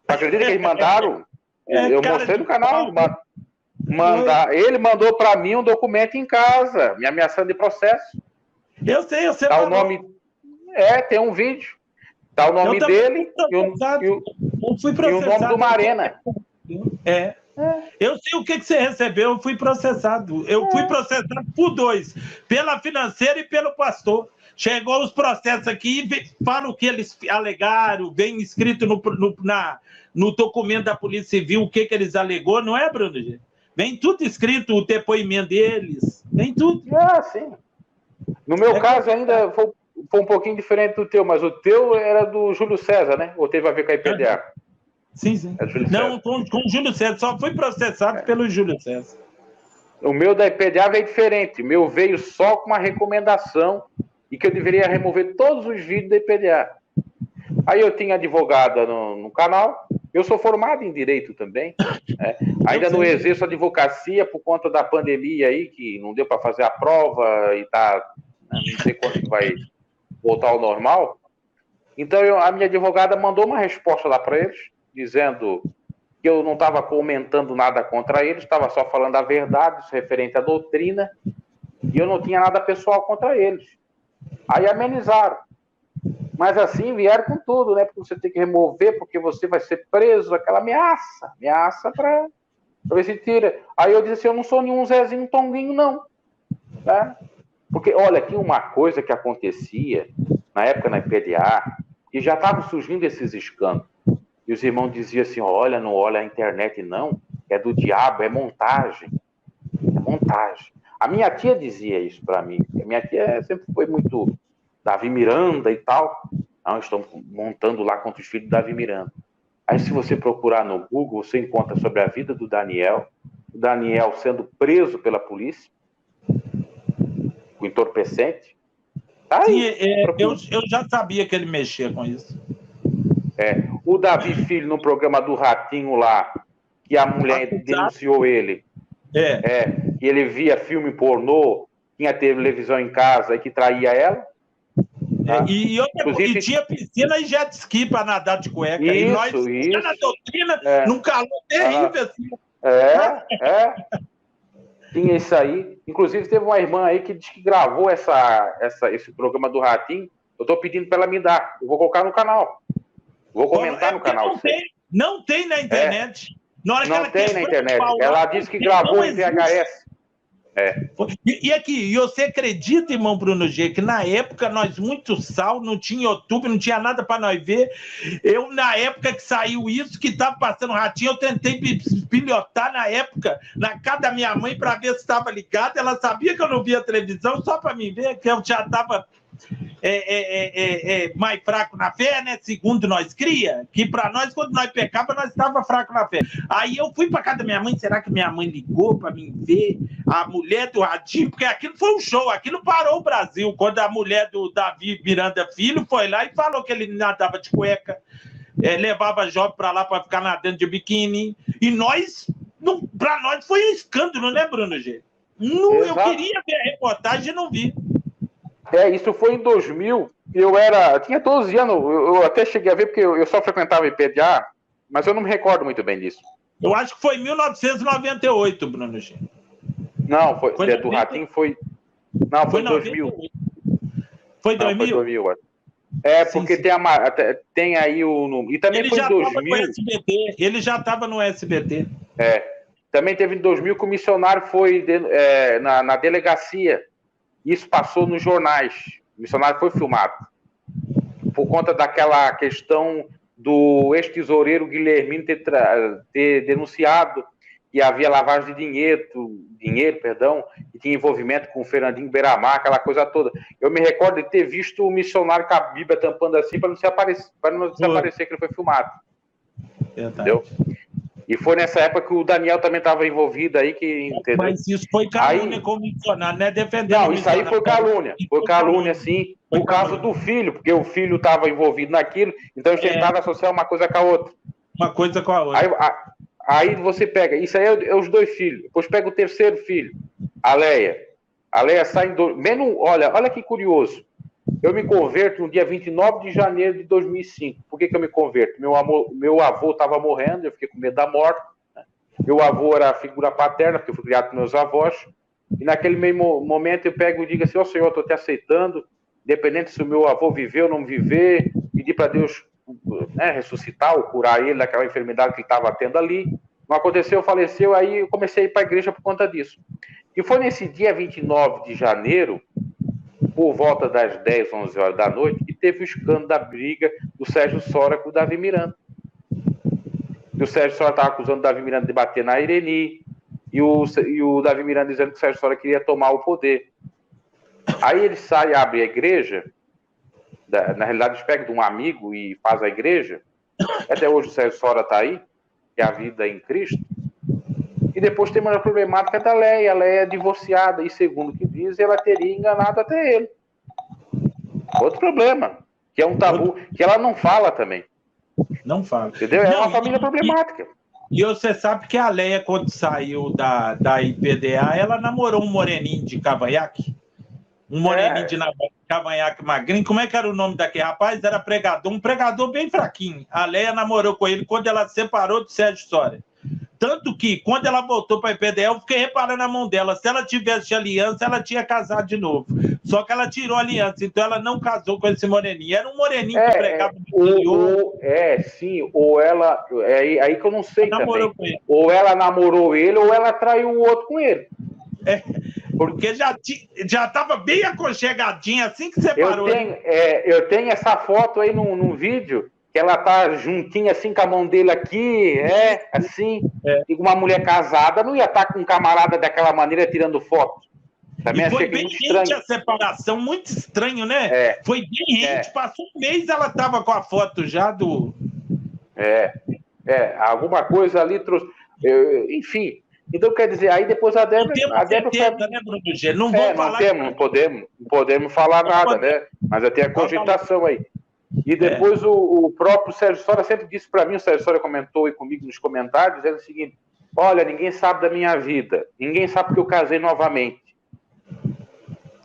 Acredita que eles mandaram? Eu mostrei no canal. Ele mandou para mim um documento em casa, me ameaçando de processo. Eu sei. Tá o nome... tem um vídeo. Tá o nome dele e o nome do Marena. Eu sei o que você recebeu, eu fui processado. Eu fui processado por 2, pela financeira e pelo pastor. Chegou os processos aqui e falam o que eles alegaram, vem escrito no documento da Polícia Civil o que eles alegou, não é, Bruno? Vem tudo escrito, o depoimento deles, vem tudo. Sim. No meu caso ainda foi um pouquinho diferente do teu, mas o teu era do Júlio César, né? Ou teve a ver com a IPDA? Sim. Não, com o Júlio César, só fui processado pelo Júlio César. O meu da IPDA veio diferente. O meu veio só com uma recomendação e que eu deveria remover todos os vídeos da IPDA. Aí eu tinha advogada no canal, eu sou formado em Direito também, né? Ainda não exerço advocacia por conta da pandemia aí, que não deu para fazer a prova e não sei quando que vai voltar ao normal. Então a minha advogada mandou uma resposta lá para eles, dizendo que eu não estava comentando nada contra eles, estava só falando a verdade, referente à doutrina, e eu não tinha nada pessoal contra eles. Aí amenizaram. Mas assim vieram com tudo, né? Porque você tem que remover, porque você vai ser preso, aquela ameaça para ver se tira. Aí eu disse assim, eu não sou nenhum Zezinho Tonguinho, não. Tá? Porque, olha, tinha uma coisa que acontecia, na época na IPDA, que já estavam surgindo esses escândalos. E os irmãos diziam assim, olha, não olha a internet não, é do diabo, é montagem. É montagem. A minha tia dizia isso para mim. A minha tia sempre foi muito Davi Miranda e tal. Não, estão montando lá contra os filhos de Davi Miranda. Aí se você procurar no Google, você encontra sobre a vida do Daniel, o Daniel sendo preso pela polícia, o entorpecente. Sim, eu já sabia que ele mexia com isso. O Davi Filho, no programa do Ratinho lá, que a mulher denunciou ele, que ele via filme pornô, tinha televisão em casa e que traía ela. E tinha piscina e jet ski para nadar de cueca. E nós na doutrina, num calor terrível. Assim. Tinha isso aí. Inclusive, teve uma irmã aí que disse que gravou esse programa do Ratinho. Eu estou pedindo para ela me dar. Eu vou colocar no canal. Vou comentar no canal. Não tem na internet. Não tem na internet. Ela disse que gravou em VHS. E aqui, você acredita, irmão Bruno G, que na época nós muito sal, não tinha YouTube, não tinha nada para nós ver. Eu, na época que saiu isso, que estava passando Ratinho, eu tentei pilhotar na época, na casa da minha mãe, para ver se estava ligado. Ela sabia que eu não via televisão, só para mim ver que eu já estava mais fraco na fé, né? Segundo nós cria, que para nós, quando nós pecava, nós estava fraco na fé. Aí eu fui para casa da minha mãe, será que minha mãe ligou para mim ver a mulher do Ratinho? Porque aquilo foi um show, aquilo parou o Brasil, quando a mulher do Davi Miranda Filho foi lá e falou que ele nadava de cueca, levava jovem para lá para ficar nadando de biquíni, e nós, para nós foi um escândalo, né, Bruno G? Eu queria ver a reportagem e não vi. Isso foi em 2000, eu tinha 12 anos, eu até cheguei a ver, porque eu só frequentava IPDA, mas eu não me recordo muito bem disso. Eu acho que foi em 1998, Bruno G. Não, foi do Ratinho foi... Não, foi em 2000. Foi 2000? Foi 2000, porque sim. Tem aí o... E também ele foi em 2000. Ele já estava no SBT. Também teve em 2000 que o missionário foi na delegacia. Isso passou nos jornais. O missionário foi filmado. Por conta daquela questão do ex-tesoureiro Guilhermino ter denunciado que havia lavagem de dinheiro, e tinha envolvimento com o Fernandinho Beiramar, aquela coisa toda. Eu me recordo de ter visto o missionário com a Bíblia tampando assim para não se aparecer que ele foi filmado. Entendeu? E foi nessa época que o Daniel também estava envolvido aí, entendeu? Mas isso foi calúnia com o missionário, não é defendendo. Não, isso aí foi calúnia. Foi calúnia, sim. Por causa do filho, porque o filho estava envolvido naquilo, então eles tentaram associar uma coisa com a outra. Uma coisa com a outra. Aí você pega, isso aí é os dois filhos. Depois pega o terceiro filho, a Leia. A Leia sai em... Olha que curioso. Eu me converto no dia 29 de janeiro de 2005. Por que eu me converto? Meu avô estava morrendo, eu fiquei com medo da morte. Né? Meu avô era a figura paterna, porque eu fui criado com meus avós. E naquele mesmo momento eu pego e digo assim, Senhor, eu estou te aceitando, independente se o meu avô viver ou não viver, pedir para Deus ressuscitar ou curar ele daquela enfermidade que ele estava tendo ali. Não aconteceu, faleceu, aí eu comecei a ir para a igreja por conta disso. E foi nesse dia 29 de janeiro, por volta das 10, 11 horas da noite, que teve o escândalo da briga do Sérgio Sora com o Davi Miranda. E o Sérgio Sora estava acusando o Davi Miranda de bater na Ireni, e o Davi Miranda dizendo que o Sérgio Sora queria tomar o poder. Aí ele sai e abre a igreja, na realidade eles pegam de um amigo e faz a igreja, até hoje o Sérgio Sora está aí, que é a vida em Cristo. E depois tem uma problemática da Leia. A Leia é divorciada e, segundo o que diz, ela teria enganado até ele. Outro problema, que é um tabu, que ela não fala também. Não fala. Entendeu? É uma família problemática. E você sabe que a Leia, quando saiu da IPDA, ela namorou um moreninho de cavanhaque. Um moreninho de cavanhaque magrinho. Como é que era o nome daquele rapaz? Era pregador, um pregador bem fraquinho. A Leia namorou com ele quando ela separou de Sérgio Soares. Tanto que, quando ela voltou para a IPDA, eu fiquei reparando a mão dela. Se ela tivesse aliança, ela tinha casado de novo. Só que ela tirou a aliança, então ela não casou com esse moreninho. Era um moreninho que pregava no interior. Sim, ou ela... aí que eu não sei também. Ou ela namorou ele, ou ela traiu o outro com ele. Porque já estava bem aconchegadinha assim que separou. Eu tenho essa foto aí num vídeo, que ela tá juntinha assim com a mão dele aqui, assim. E uma mulher casada não ia estar com um camarada daquela maneira tirando foto. Também foi bem rente a separação, muito estranho, né? Foi bem rente, passou um mês ela tava com a foto já do... alguma coisa ali trouxe... enfim, então quer dizer, aí depois a Débora... né, Bruno G? Não vou falar... Não podemos falar nada, né? Mas até a cogitação aí. E depois o próprio Sérgio Sora sempre disse para mim, o Sérgio Sora comentou aí comigo nos comentários, dizendo o seguinte, olha, ninguém sabe da minha vida, ninguém sabe porque eu casei novamente.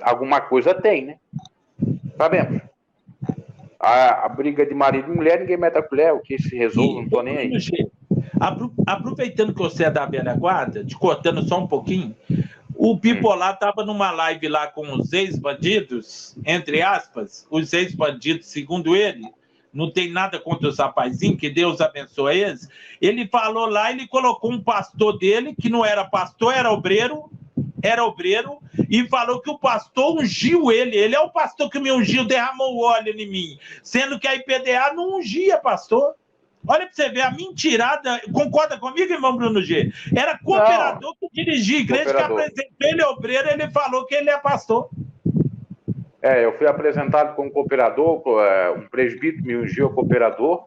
alguma coisa tem, né? Sabemos. A briga de marido e mulher, ninguém mete a colher, o que se resolve, não estou nem aí. Aproveitando que você é da velha guarda, te cortando só um pouquinho, o Bipolar estava numa live lá com os ex-bandidos, entre aspas, os ex-bandidos, segundo ele, não tem nada contra os rapazinhos, que Deus abençoe eles. Ele falou lá, ele colocou um pastor dele, que não era pastor, era obreiro, e falou que o pastor ungiu ele. Ele é o pastor que me ungiu, derramou óleo em mim, sendo que a IPDA não ungia pastor. Olha para você ver, a mentirada, concorda comigo, irmão Bruno G? Era cooperador que dirigia a igreja, que apresentou ele obreiro, ele falou que ele é pastor. Eu fui apresentado como cooperador, um presbítero me ungiu a cooperador,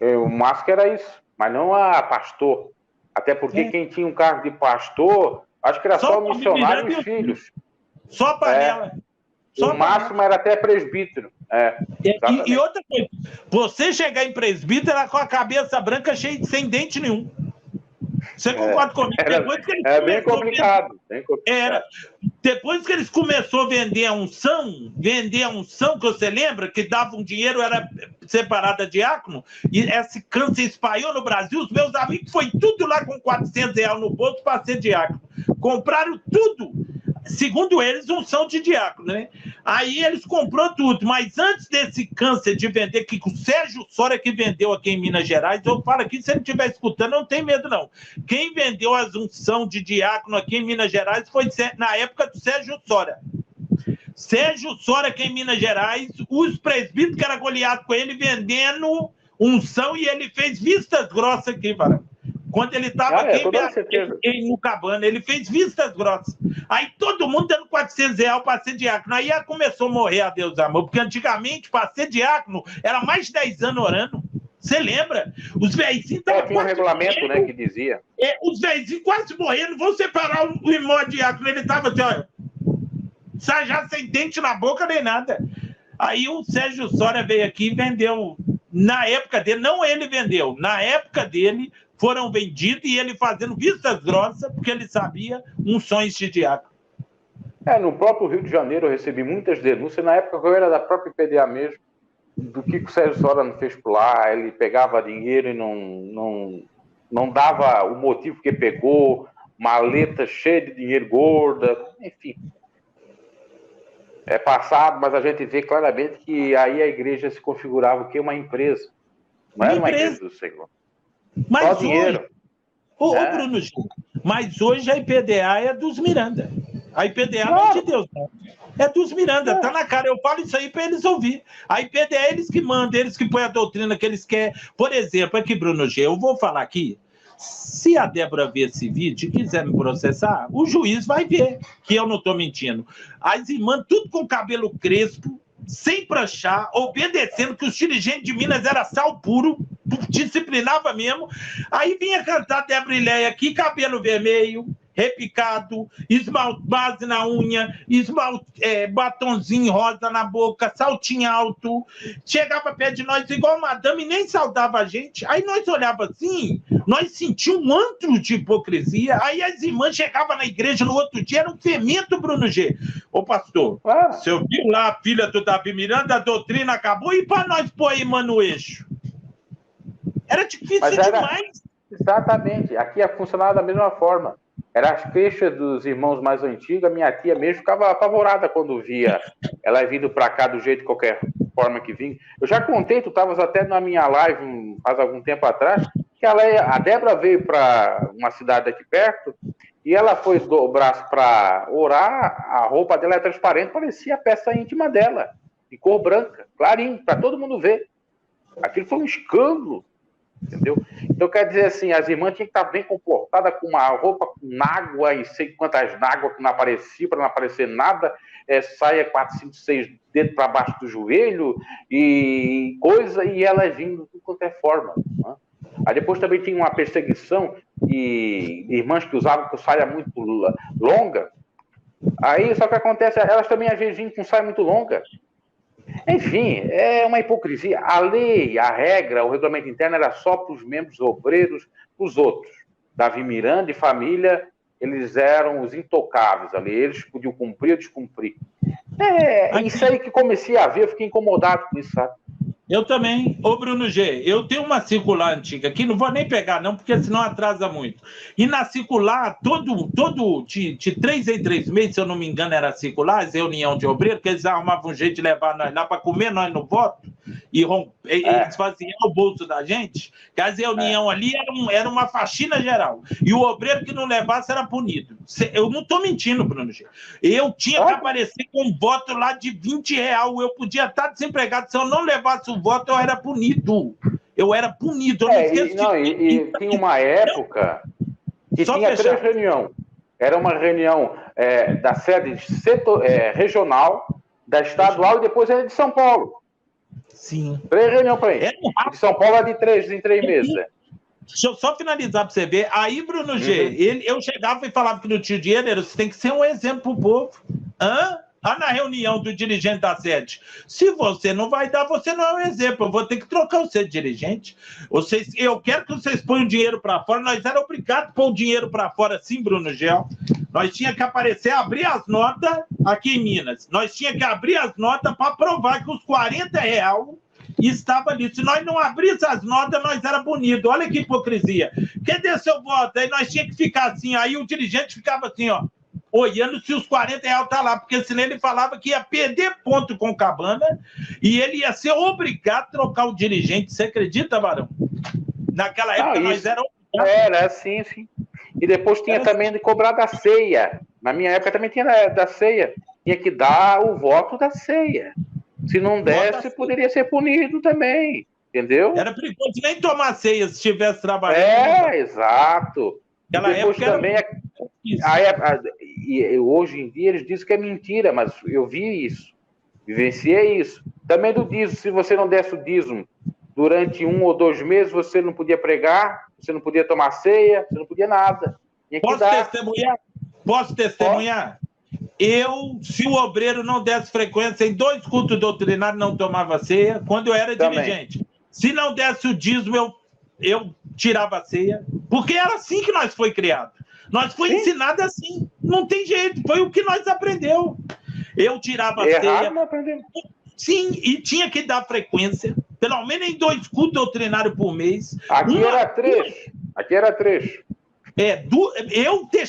o máximo era isso, mas não a pastor. Até porque quem tinha um cargo de pastor, acho que era só o missionário e os filhos. Só panela. O máximo era até presbítero. E outra coisa, você chegar em presbítero era com a cabeça branca sem dente nenhum. Você concorda comigo? Era bem complicado. Depois que eles começaram a vender a unção, que você lembra, que dava um dinheiro, era separado a diácono, e esse câncer espalhou no Brasil, os meus amigos foi tudo lá com R$400 no bolso para ser diácono. Compraram tudo. Segundo eles, unção de diácono, né? Aí eles comprou tudo, mas antes desse câncer de vender, que o Sérgio Sora que vendeu aqui em Minas Gerais, eu falo aqui, se ele estiver escutando, não tem medo não. Quem vendeu as unção de diácono aqui em Minas Gerais foi na época do Sérgio Sora. Sérgio Sora aqui em Minas Gerais, os presbíteros que eram goleados com ele vendendo unção, e ele fez vistas grossas aqui, varão. Quando ele estava aqui em Nucabana, ele fez vistas grossas. Aí todo mundo dando R$400 para ser diácono. Aí começou a morrer, a Deus amor. Porque antigamente, para ser diácono, era mais de 10 anos orando. Você lembra? Os velhinhos estavam tinha um regulamento, morrendo, né, que dizia. Os velhinhos quase morrendo. Vão separar o irmão diácono. Ele estava assim, olha, já sem dente na boca nem nada. Aí o Sérgio Sora veio aqui e vendeu. Na época dele, não ele vendeu. Na época dele, foram vendidos e ele fazendo vistas grossas, porque ele sabia unções de diácono. No próprio Rio de Janeiro eu recebi muitas denúncias, na época que eu era da própria IPDA mesmo, do que o Sérgio Sora não fez por lá, ele pegava dinheiro e não dava o motivo que pegou, maleta cheia de dinheiro gorda, enfim. É passado, mas a gente vê claramente que aí a igreja se configurava o quê? Uma empresa. Não era uma igreja do Senhor. Mas só dinheiro. Bruno Gil, mas hoje a IPDA é dos Miranda. A IPDA não é de Deus, não. É dos Miranda, tá na cara. Eu falo isso aí para eles ouvir. A IPDA é eles que mandam, eles que põem a doutrina que eles querem. Por exemplo, aqui, Bruno G, eu vou falar aqui. Se a Débora ver esse vídeo e quiser me processar, o juiz vai ver que eu não estou mentindo. As irmãs, tudo com cabelo crespo, sem pranchar, obedecendo, que os dirigentes de Minas era sal puro, disciplinava mesmo. Aí vinha cantar Débora Ileia aqui, cabelo vermelho, repicado, esmalte, base na unha, batonzinho rosa na boca, saltinho alto, chegava perto de nós igual madame e nem saudava a gente. Aí nós olhava assim, nós sentíamos um antro de hipocrisia. Aí as irmãs chegavam na igreja no outro dia, era um fermento, Bruno G. Ô pastor, você ouviu lá a filha do Davi Miranda, a doutrina acabou, e para nós pôr a irmã no eixo? Era difícil demais. Exatamente, aqui funcionava da mesma forma. Era as queixas dos irmãos mais antigos. A minha tia mesmo ficava apavorada quando via ela vindo para cá do jeito de qualquer forma que vinha. Eu já contei, tu estavas até na minha live faz algum tempo atrás, que a Débora veio para uma cidade aqui perto e ela foi do braço para orar, a roupa dela é transparente, parecia a peça íntima dela, de cor branca, clarinho, para todo mundo ver. Aquilo foi um escândalo. Entendeu? Então, quer dizer assim, as irmãs tinham que estar bem comportadas, com uma roupa com água e sei quantas águas que não aparecia, para não aparecer nada, saia 4, 5, 6 dedos para baixo do joelho e coisa, e elas vindo de tudo quanto é forma. Né? Aí depois também tinha uma perseguição de irmãs que usavam com saia muito longa. Aí, só que acontece, elas também às vezes vinham com saia muito longa. Enfim, é uma hipocrisia. A lei, a regra, o regulamento interno era só para os membros obreiros, os outros. Davi Miranda e família, eles eram os intocáveis ali, eles podiam cumprir ou descumprir. Isso aí que comecei a ver, eu fiquei incomodado com isso, sabe? Eu também. Ô, Bruno G, eu tenho uma circular antiga aqui, não vou nem pegar não, porque senão atrasa muito. E na circular, de 3 em 3 meses, se eu não me engano, era circular, reunião de obreiro, que eles arrumavam um jeito de levar nós lá para comer nós no voto, e eles faziam o bolso da gente, que as reuniões ali era uma faxina geral. E o obreiro que não levasse era punido. Eu não estou mentindo, Bruno G. Eu tinha que aparecer com um voto lá de R$20, eu podia estar desempregado, se eu não levasse o voto, eu era punido. Eu era punido. Eu não esqueço e tinha uma época que tinha 3 reuniões. Era uma reunião da sede regional, da estadual e depois era de São Paulo. Sim. 3 reuniões para ele. De São Paulo é de 3 em 3 meses. Deixa eu só finalizar para você ver. Aí, Bruno G, eu chegava e falava que não tinha dinheiro, você tem que ser um exemplo para o povo. Na reunião do dirigente da sede. Se você não vai dar, você não é um exemplo. Eu vou ter que trocar o seu dirigente. Eu quero que vocês ponham dinheiro para fora. Nós éramos obrigados a pôr o dinheiro para fora, sim, Bruno Gel. Nós tínhamos que aparecer, abrir as notas aqui em Minas. Nós tínhamos que abrir as notas para provar que os R$40 estava ali. Se nós não abríssemos as notas, nós era bonito. Olha que hipocrisia. Cadê seu voto? Aí nós tínhamos que ficar assim. Aí o dirigente ficava assim, ó, olhando se os R$40 tá lá, porque senão ele falava que ia perder ponto com o Cabana e ele ia ser obrigado a trocar o dirigente. Você acredita, Barão? Naquela época nós éramos... Era, sim. E depois tinha também de cobrar da ceia. Na minha época também tinha da ceia. Tinha que dar o voto da ceia. Se não desse, poderia ser punido também. Entendeu? Era perigoso nem tomar ceia se estivesse trabalhando. Exato. Aquela depois época também e hoje em dia eles dizem que é mentira, mas eu vi isso, vivenciei isso. Também do dízimo, se você não desse o dízimo durante 1 ou 2 meses, você não podia pregar, você não podia tomar ceia, você não podia nada. Posso testemunhar? Se o obreiro não desse frequência em 2 cultos doutrinários, não tomava ceia, quando eu era dirigente. Se não desse o dízimo, eu tirava a ceia, porque era assim que nós foi criado. Nós foi ensinado assim. Não tem jeito. Foi o que nós aprendeu. Eu tirava a ceia. Não aprendemos. Sim, e tinha que dar frequência. Pelo menos em 2 cultos doutrinários por mês. Aqui era 3.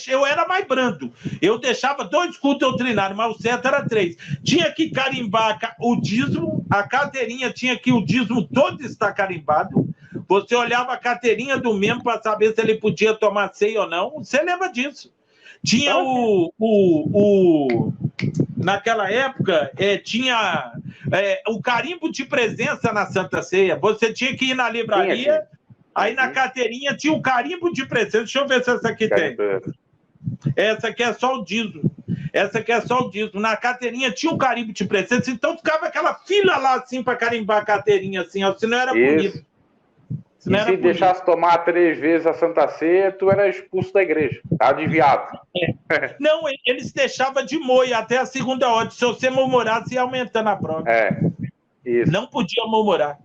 Eu era mais brando. Eu deixava 2 cultos doutrinários, mas o certo era 3. Tinha que carimbar o dízimo. A carteirinha tinha que o dízimo todo estar carimbado. Você olhava a carteirinha do membro para saber se ele podia tomar ceia ou não. Você lembra disso? Tinha naquela época, tinha o carimbo de presença na Santa Ceia. Você tinha que ir na livraria, aí na carteirinha tinha o carimbo de presença. Deixa eu ver se essa aqui tem. Essa aqui é só o dízimo. Na carteirinha tinha o carimbo de presença, então ficava aquela fila lá assim para carimbar a carteirinha, assim, ó, senão era bonito. E se deixasse tomar 3 vezes a Santa Ceia, tu era expulso da igreja. Tá desviado. Não, eles deixavam de moia até a segunda ordem. Se você murmurasse, ia aumentando a prova. Isso. Não podia murmurar.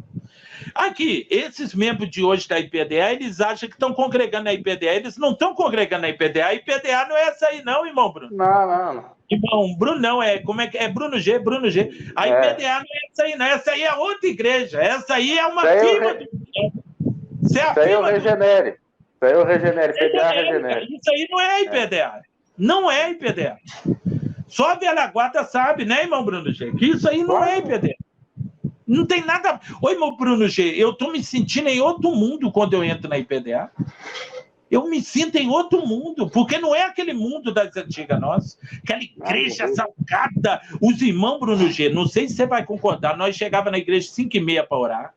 Aqui, esses membros de hoje da IPDA, eles acham que estão congregando na IPDA. Eles não estão congregando na IPDA. A IPDA não é essa aí, não, irmão Bruno. Não. Irmão, Bruno não, como é que é? Bruno G. A IPDA não é essa aí, não. Essa aí é outra igreja. Essa aí é uma firma do... Isso aí eu regenere. PDA regenere. Isso aí não é IPDA. Não é IPDA. Só a velha guarda sabe, né, irmão Bruno G? Que isso aí não é IPDA. Não tem nada... Oi, irmão Bruno G, eu tô me sentindo em outro mundo quando eu entro na IPDA. Eu me sinto em outro mundo, porque não é aquele mundo das antigas nossas, aquela igreja salgada. Os irmãos, Bruno G, não sei se você vai concordar, nós chegávamos na igreja 5h30 para orar,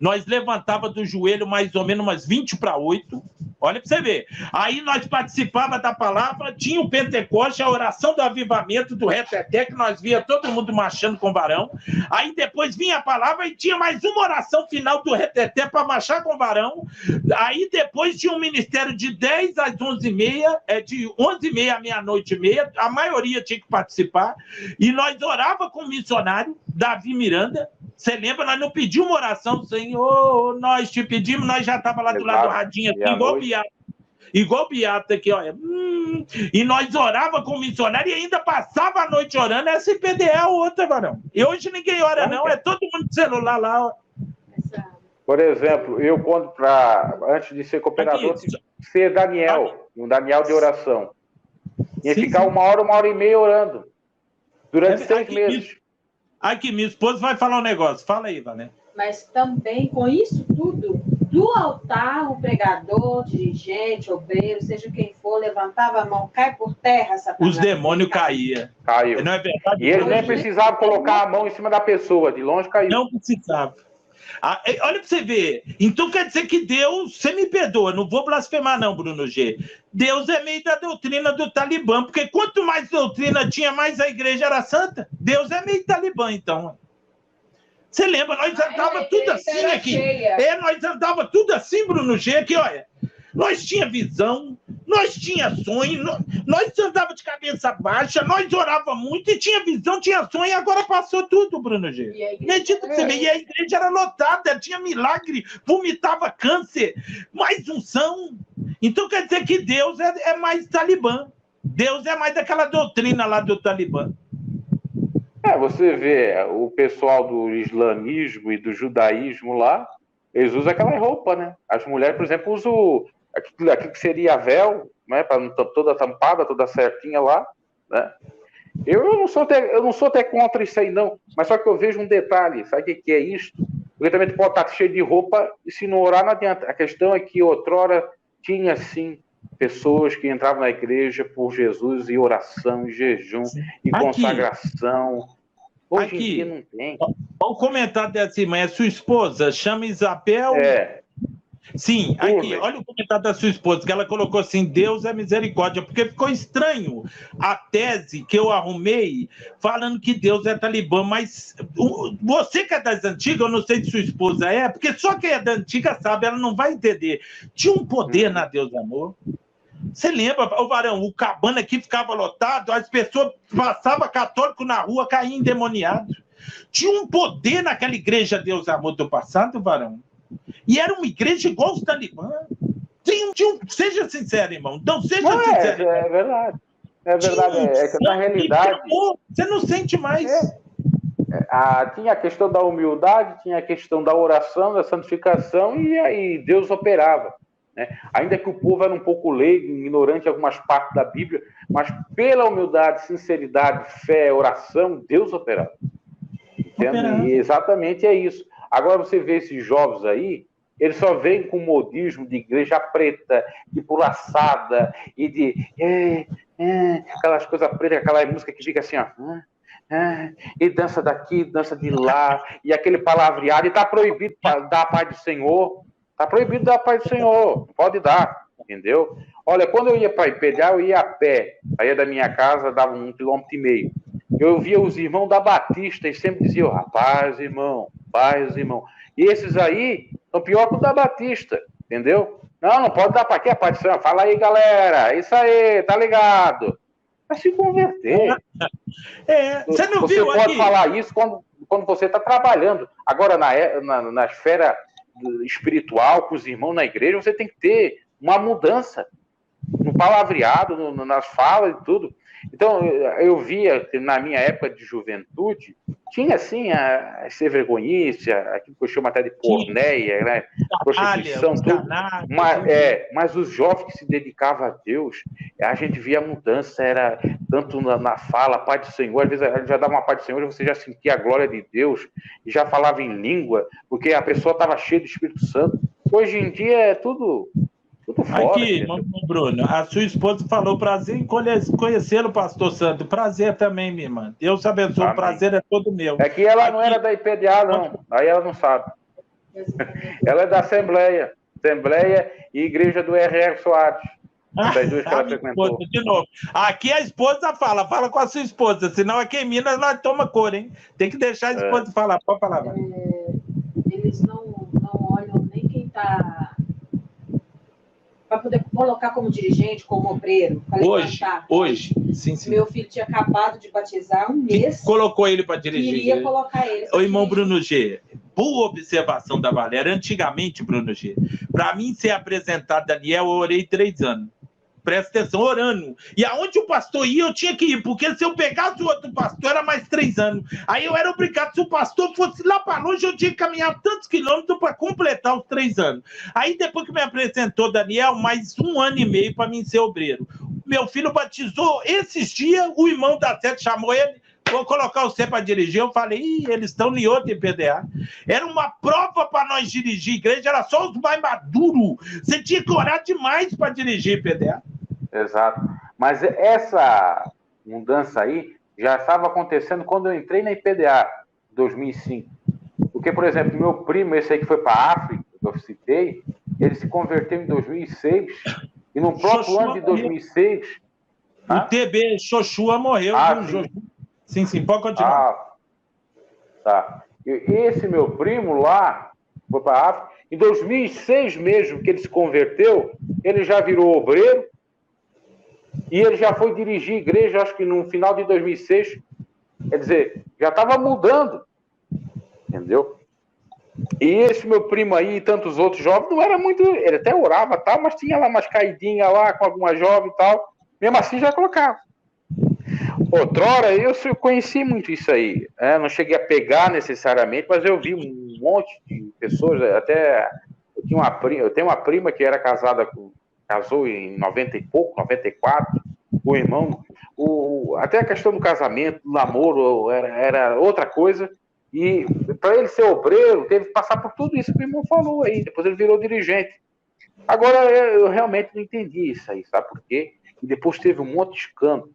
nós levantava do joelho mais ou menos umas 7:50, olha para você ver. Aí nós participava da palavra, tinha o Pentecoste, a oração do avivamento, do reteté, que nós via todo mundo marchando com o varão. Aí depois vinha a palavra e tinha mais uma oração final do reteté para marchar com o varão. Aí depois tinha um ministério de 10 às 11h30, de 11h30 à meia-noite e meia, a maioria tinha que participar. E nós orava com o missionário, Davi Miranda. Você lembra? Nós não pedimos uma oração, Senhor, nós te pedimos, nós já estávamos lá do lado do radinho, assim, igual piado. igual o Beata aqui, olha. E nós orava com o missionário e ainda passava a noite orando. Essa IPDE é outra, varão. E hoje ninguém ora, não. É todo mundo de celular lá. Ó. Por exemplo, eu quando antes de ser cooperador, ser Daniel, um Daniel de oração. Ia ficar 1 hora e meia orando. Durante 6 meses. Aqui, minha esposa vai falar um negócio. Fala aí, Vané. Mas também, com isso tudo, do altar, o pregador, dirigente, obreiro, seja quem for, levantava a mão, cai por terra, Satanás. Os demônios caíam. Caiu. Não é verdade? E eles nem precisavam colocar a mão em cima da pessoa, de longe caiu. Não precisava. Olha para você ver. Então quer dizer que Deus, você me perdoa, não vou blasfemar não, Bruno G. Deus é meio da doutrina do Talibã, porque quanto mais doutrina tinha, mais a igreja era santa. Deus é meio Talibã, então. Você lembra? Nós andava tudo assim aqui. Nós andava tudo assim, Bruno G, aqui, olha. Nós tinha visão, nós tinha sonho, nós andava de cabeça baixa, nós orava muito e tinha visão, tinha sonho, e agora passou tudo, Bruno G. E a igreja era lotada, tinha milagre, vomitava câncer, mais unção. Então quer dizer que Deus é mais Talibã. Deus é mais daquela doutrina lá do Talibã. Você vê o pessoal do islamismo e do judaísmo lá, eles usam aquela roupa, né? As mulheres, por exemplo, usam aquilo que seria véu, né? Para não estar toda tampada, toda certinha lá, né? Eu não sou até contra isso aí, não. Mas só que eu vejo um detalhe, sabe o que é isso? Porque também tu pode estar cheio de roupa e se não orar não adianta. A questão é que outrora tinha, sim, pessoas que entravam na igreja por Jesus e oração, e jejum, e consagração. Hoje em dia não tem. Olha o comentário dessa irmã, é sua esposa, chama Isabel... Sim, aqui, olha o comentário da sua esposa, que ela colocou assim, Deus é misericórdia, porque ficou estranho a tese que eu arrumei falando que Deus é Talibã, mas você que é das antigas, eu não sei se sua esposa é, porque só quem é da antiga sabe, ela não vai entender. Tinha um poder na Deus Amor. Você lembra, o varão, o cabana aqui ficava lotado, as pessoas passavam católico na rua, caíam endemoniados. Tinha um poder naquela igreja Deus Amor do passado, varão. E era uma igreja igual os Talibã. Seja sincero, irmão. Não, seja sincero. É verdade. É verdade. É que na realidade... Você não sente mais. Tinha a questão da humildade, tinha a questão da oração, da santificação, e aí Deus operava. Né? Ainda que o povo era um pouco leigo, ignorante em algumas partes da Bíblia, mas pela humildade, sinceridade, fé, oração, Deus operava. Entende? E exatamente é isso. Agora você vê esses jovens aí, eles só vêm com modismo de igreja preta, de pulaçada, e de aquelas coisas pretas, aquela música que fica assim, ó, e dança daqui, dança de lá, e aquele palavreado, e está proibido dar a paz do Senhor, está proibido dar a paz do Senhor, pode dar, entendeu? Olha, quando eu ia para IPDA, eu ia a pé, saía da minha casa, dava 1,5 km. Eu via os irmãos da Batista e sempre diziam, paz, irmão. E esses aí são pior que o da Batista, entendeu? Não pode dar para quê a paz do Senhor? Fala aí, galera, isso aí, tá ligado? Vai se converter. Você não viu Você pode falar isso quando você está trabalhando. Agora, na esfera espiritual, com os irmãos na igreja, você tem que ter uma mudança no palavreado, nas falas e tudo. Então, eu via, na minha época de juventude, tinha, assim, a ser vergonhice, aquilo que eu chamo até de porneia, né? Prostituição, tudo. Mas os jovens que se dedicavam a Deus, a gente via a mudança, era tanto na fala, Pai do Senhor, às vezes já dava uma Pai do Senhor e você já sentia a glória de Deus, e já falava em língua, porque a pessoa estava cheia do Espírito Santo. Hoje em dia é tudo fora. Aqui, irmão Bruno, a sua esposa falou, prazer em conhecê-lo, pastor Santo. Prazer também, minha irmã. Deus abençoe, o prazer é todo meu. É que ela não era da IPDA, não. Aí ela não sabe. Ela é da Assembleia e Igreja do R.R. Soares. Das duas que ela frequentou. Esposa, de novo. Aqui a esposa fala com a sua esposa, senão aqui em Minas nós toma cor, hein? Tem que deixar a esposa falar. Pode falar, eles não olham nem quem está... para poder colocar como dirigente, como obreiro, para levantar. Hoje, sim. Meu filho tinha acabado de batizar um mês. Colocou ele para dirigir. Queria colocar ele. O irmão Bruno G, boa observação da Valéria. Antigamente, Bruno G, para mim ser apresentado Daniel, eu orei 3 anos. Presta atenção, orando. E aonde o pastor ia, eu tinha que ir, porque se eu pegasse o outro pastor, era mais 3 anos. Aí eu era obrigado, se o pastor fosse lá para longe, eu tinha que caminhar tantos quilômetros para completar os 3 anos. Aí depois que me apresentou Daniel, mais 1 ano e meio para mim ser obreiro. Meu filho batizou esses dias, o irmão da Sete chamou ele, vou colocar você para dirigir. Eu falei, eles estão em outro IPDA. Era uma prova para nós dirigir igreja, era só os mais maduros. Você tinha que orar demais para dirigir IPDA. Exato. Mas essa mudança aí já estava acontecendo quando eu entrei na IPDA, em 2005. Porque, por exemplo, meu primo, esse aí que foi para a África, que eu citei, ele se converteu em 2006, e no próprio ano de 2006... O TB Xoxua morreu. Sim, pode continuar. Tá. Esse meu primo lá, foi para a África, em 2006 mesmo que ele se converteu, ele já virou obreiro, e ele já foi dirigir igreja, acho que no final de 2006, quer dizer, já estava mudando, entendeu? E esse meu primo aí e tantos outros jovens, não era muito, ele até orava tal, mas tinha lá umas caidinhas lá com alguma jovem e tal, mesmo assim já colocava. Outrora, eu conheci muito isso aí, não cheguei a pegar necessariamente, mas eu vi um monte de pessoas, até eu tenho uma prima que era casou em 90 e pouco, 94, o irmão, até a questão do casamento, do namoro, era outra coisa, e para ele ser obreiro, teve que passar por tudo isso que o irmão falou aí, depois ele virou dirigente. Agora, eu realmente não entendi isso aí, sabe por quê? E depois teve um monte de escândalo.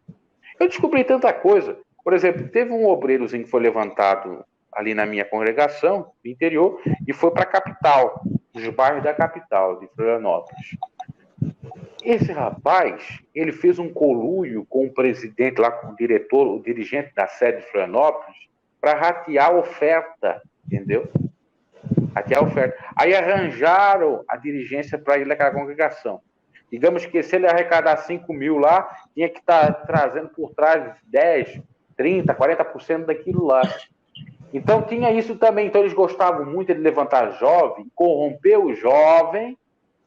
Eu descobri tanta coisa. Por exemplo, teve um obreirozinho que foi levantado ali na minha congregação, no interior, e foi para a capital, os bairros da capital, de Florianópolis. Esse rapaz, ele fez um conluio com o presidente lá, com o diretor, o dirigente da sede de Florianópolis, para ratear a oferta, entendeu? Ratear a oferta. Aí arranjaram a dirigência para ir naquela congregação. Digamos que se ele arrecadar 5 mil lá, tinha que estar trazendo por trás 10, 30, 40% daquilo lá. Então tinha isso também. Então eles gostavam muito de levantar jovem, corromper o jovem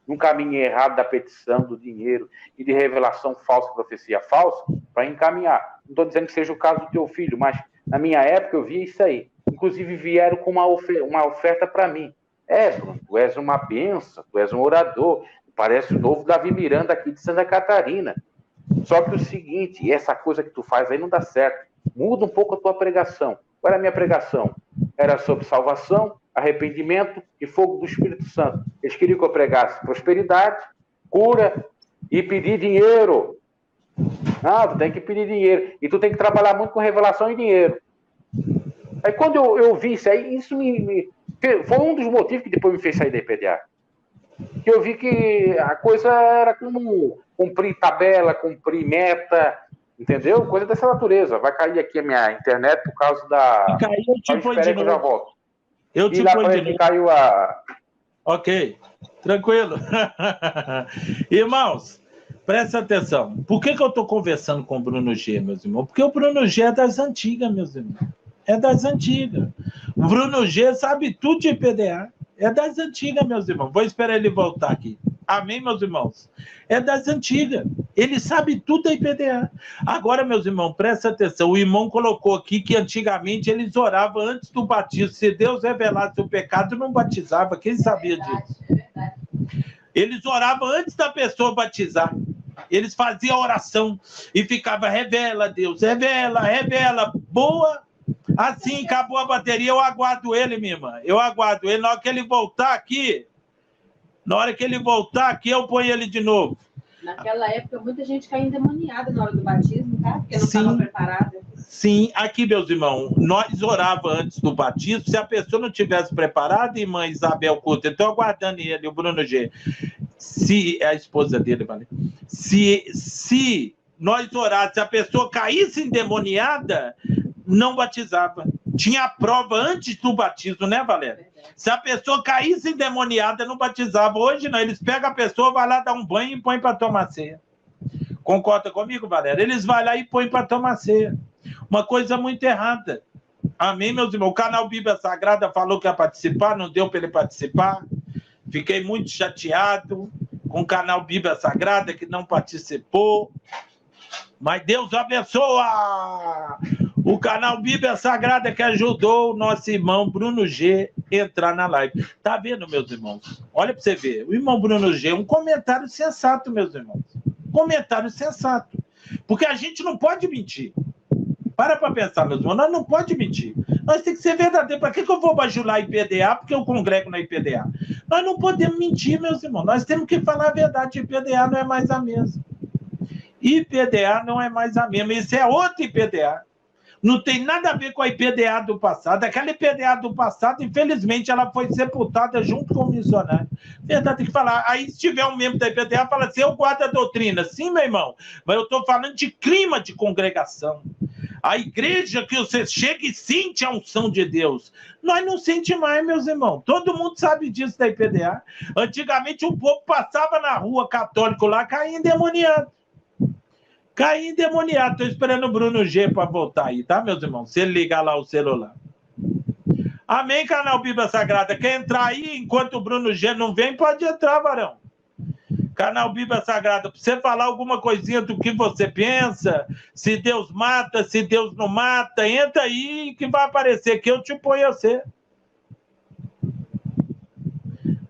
num caminho errado da petição do dinheiro e de revelação falsa, profecia falsa, para encaminhar. Não estou dizendo que seja o caso do teu filho, mas na minha época eu via isso aí. Inclusive vieram com uma oferta para mim. Bruno, tu és uma benção, tu és um orador, parece o novo Davi Miranda aqui de Santa Catarina. Só que o seguinte, essa coisa que tu faz aí não dá certo. Muda um pouco a tua pregação. Qual era a minha pregação? Era sobre salvação, arrependimento e fogo do Espírito Santo. Eles queriam que eu pregasse prosperidade, cura e pedir dinheiro. Não, tu tem que pedir dinheiro. E tu tem que trabalhar muito com revelação e dinheiro. Aí quando eu vi isso aí, isso foi um dos motivos que depois me fez sair da IPDA. Que eu vi que a coisa era como cumprir tabela, cumprir meta, entendeu? Coisa dessa natureza. Vai cair aqui a minha internet por causa da... Caiu, eu te ponho de novo. Eu já volto. Eu te ponho de novo. Caiu a... Ok, tranquilo. Irmãos, presta atenção. Por que eu estou conversando com o Bruno G, meus irmãos? Porque o Bruno G é das antigas, meus irmãos. É das antigas. O Bruno G sabe tudo de IPDA. É das antigas, meus irmãos. Vou esperar ele voltar aqui. Amém, meus irmãos? É das antigas. Ele sabe tudo da IPDA. Agora, meus irmãos, presta atenção. O irmão colocou aqui que antigamente eles oravam antes do batismo. Se Deus revelasse o pecado, não batizava. Quem sabia disso? É verdade. Eles oravam antes da pessoa batizar. Eles faziam oração e ficava, revela, Deus, revela, revela. Boa. Assim, acabou a bateria, eu aguardo ele, minha irmã. Eu aguardo ele. Na hora que ele voltar aqui, eu ponho ele de novo. Naquela época, muita gente caía endemoniada na hora do batismo, tá? Porque não estava preparada. Sim, aqui, meus irmãos, nós orávamos antes do batismo. Se a pessoa não tivesse preparada, irmã Isabel Couto, eu estou aguardando ele, o Bruno G. Se a esposa dele, vale. Se nós orássemos, se a pessoa caísse endemoniada, não batizava. Tinha a prova antes do batismo, né, Valéria? Se a pessoa caísse endemoniada, não batizava. Hoje não, eles pegam a pessoa, vai lá dar um banho e põe para tomar ceia. Concorda comigo, Valéria? Eles vão lá e põem para tomar ceia. Uma coisa muito errada. Amém, meus irmãos. O canal Bíblia Sagrada falou que ia participar, não deu para ele participar. Fiquei muito chateado com o canal Bíblia Sagrada que não participou. Mas Deus abençoa o canal Bíblia Sagrada que ajudou o nosso irmão Bruno G a entrar na live. Tá vendo, meus irmãos? Olha para você ver. O irmão Bruno G, um comentário sensato, meus irmãos. Comentário sensato. Porque a gente não pode mentir. Para pensar, meus irmãos. Nós não podemos mentir. Nós temos que ser verdadeiros. Para que eu vou bajular a IPDA? Porque eu congrego na IPDA. Nós não podemos mentir, meus irmãos. Nós temos que falar a verdade. IPDA não é mais a mesma. IPDA não é mais a mesma. Isso é outra IPDA. Não tem nada a ver com a IPDA do passado. Aquela IPDA do passado, infelizmente, ela foi sepultada junto com o missionário. Verdade, tem que falar. Aí, se tiver um membro da IPDA, fala assim, eu guardo a doutrina. Sim, meu irmão, mas eu estou falando de clima de congregação. A igreja que você chega e sente a unção de Deus. Nós não sentimos mais, meus irmãos. Todo mundo sabe disso da IPDA. Antigamente, o povo passava na rua católico lá, caía endemoniado. Caí endemoniado. Estou esperando o Bruno G para voltar aí, tá, meus irmãos? Se ele ligar lá o celular. Amém, canal Bíblia Sagrada. Quer entrar aí enquanto o Bruno G não vem? Pode entrar, varão. Canal Bíblia Sagrada, para você falar alguma coisinha do que você pensa, se Deus mata, se Deus não mata, entra aí que vai aparecer, que eu te ponho a você.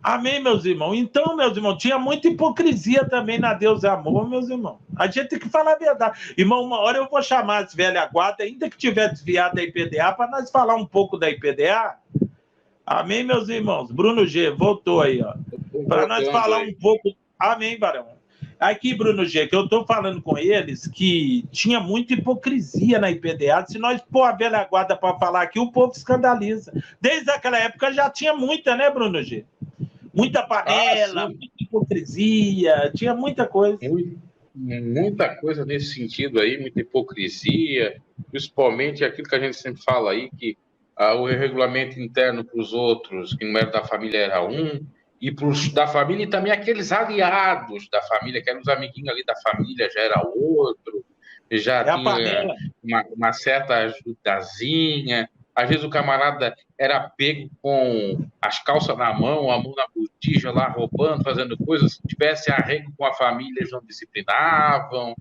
Amém, meus irmãos? Então, meus irmãos, tinha muita hipocrisia também na Deus é Amor, meus irmãos. A gente tem que falar a verdade. Irmão, uma hora eu vou chamar as velhas guardas, ainda que tiver desviado da IPDA, para nós falar um pouco da IPDA. Amém, meus irmãos? Bruno G, voltou aí, ó. Para nós falar um pouco... Amém, varão. Aqui, Bruno G, que eu estou falando com eles que tinha muita hipocrisia na IPDA. Se nós pôr a velha guarda para falar aqui, o povo escandaliza. Desde aquela época já tinha muita, né, Bruno G? Muita panela, muita hipocrisia, tinha muita coisa. Muita coisa nesse sentido aí, muita hipocrisia, principalmente aquilo que a gente sempre fala aí, que o regulamento interno para os outros, que não era da família, era um, e para os da família, e também aqueles aliados da família, que eram os amiguinhos ali da família, já era outro, já tinha uma certa ajudazinha. Às vezes o camarada era pego com as calças na mão, a mão na botija lá, roubando, fazendo coisas. Se tivesse arrego com a família, eles não disciplinavam,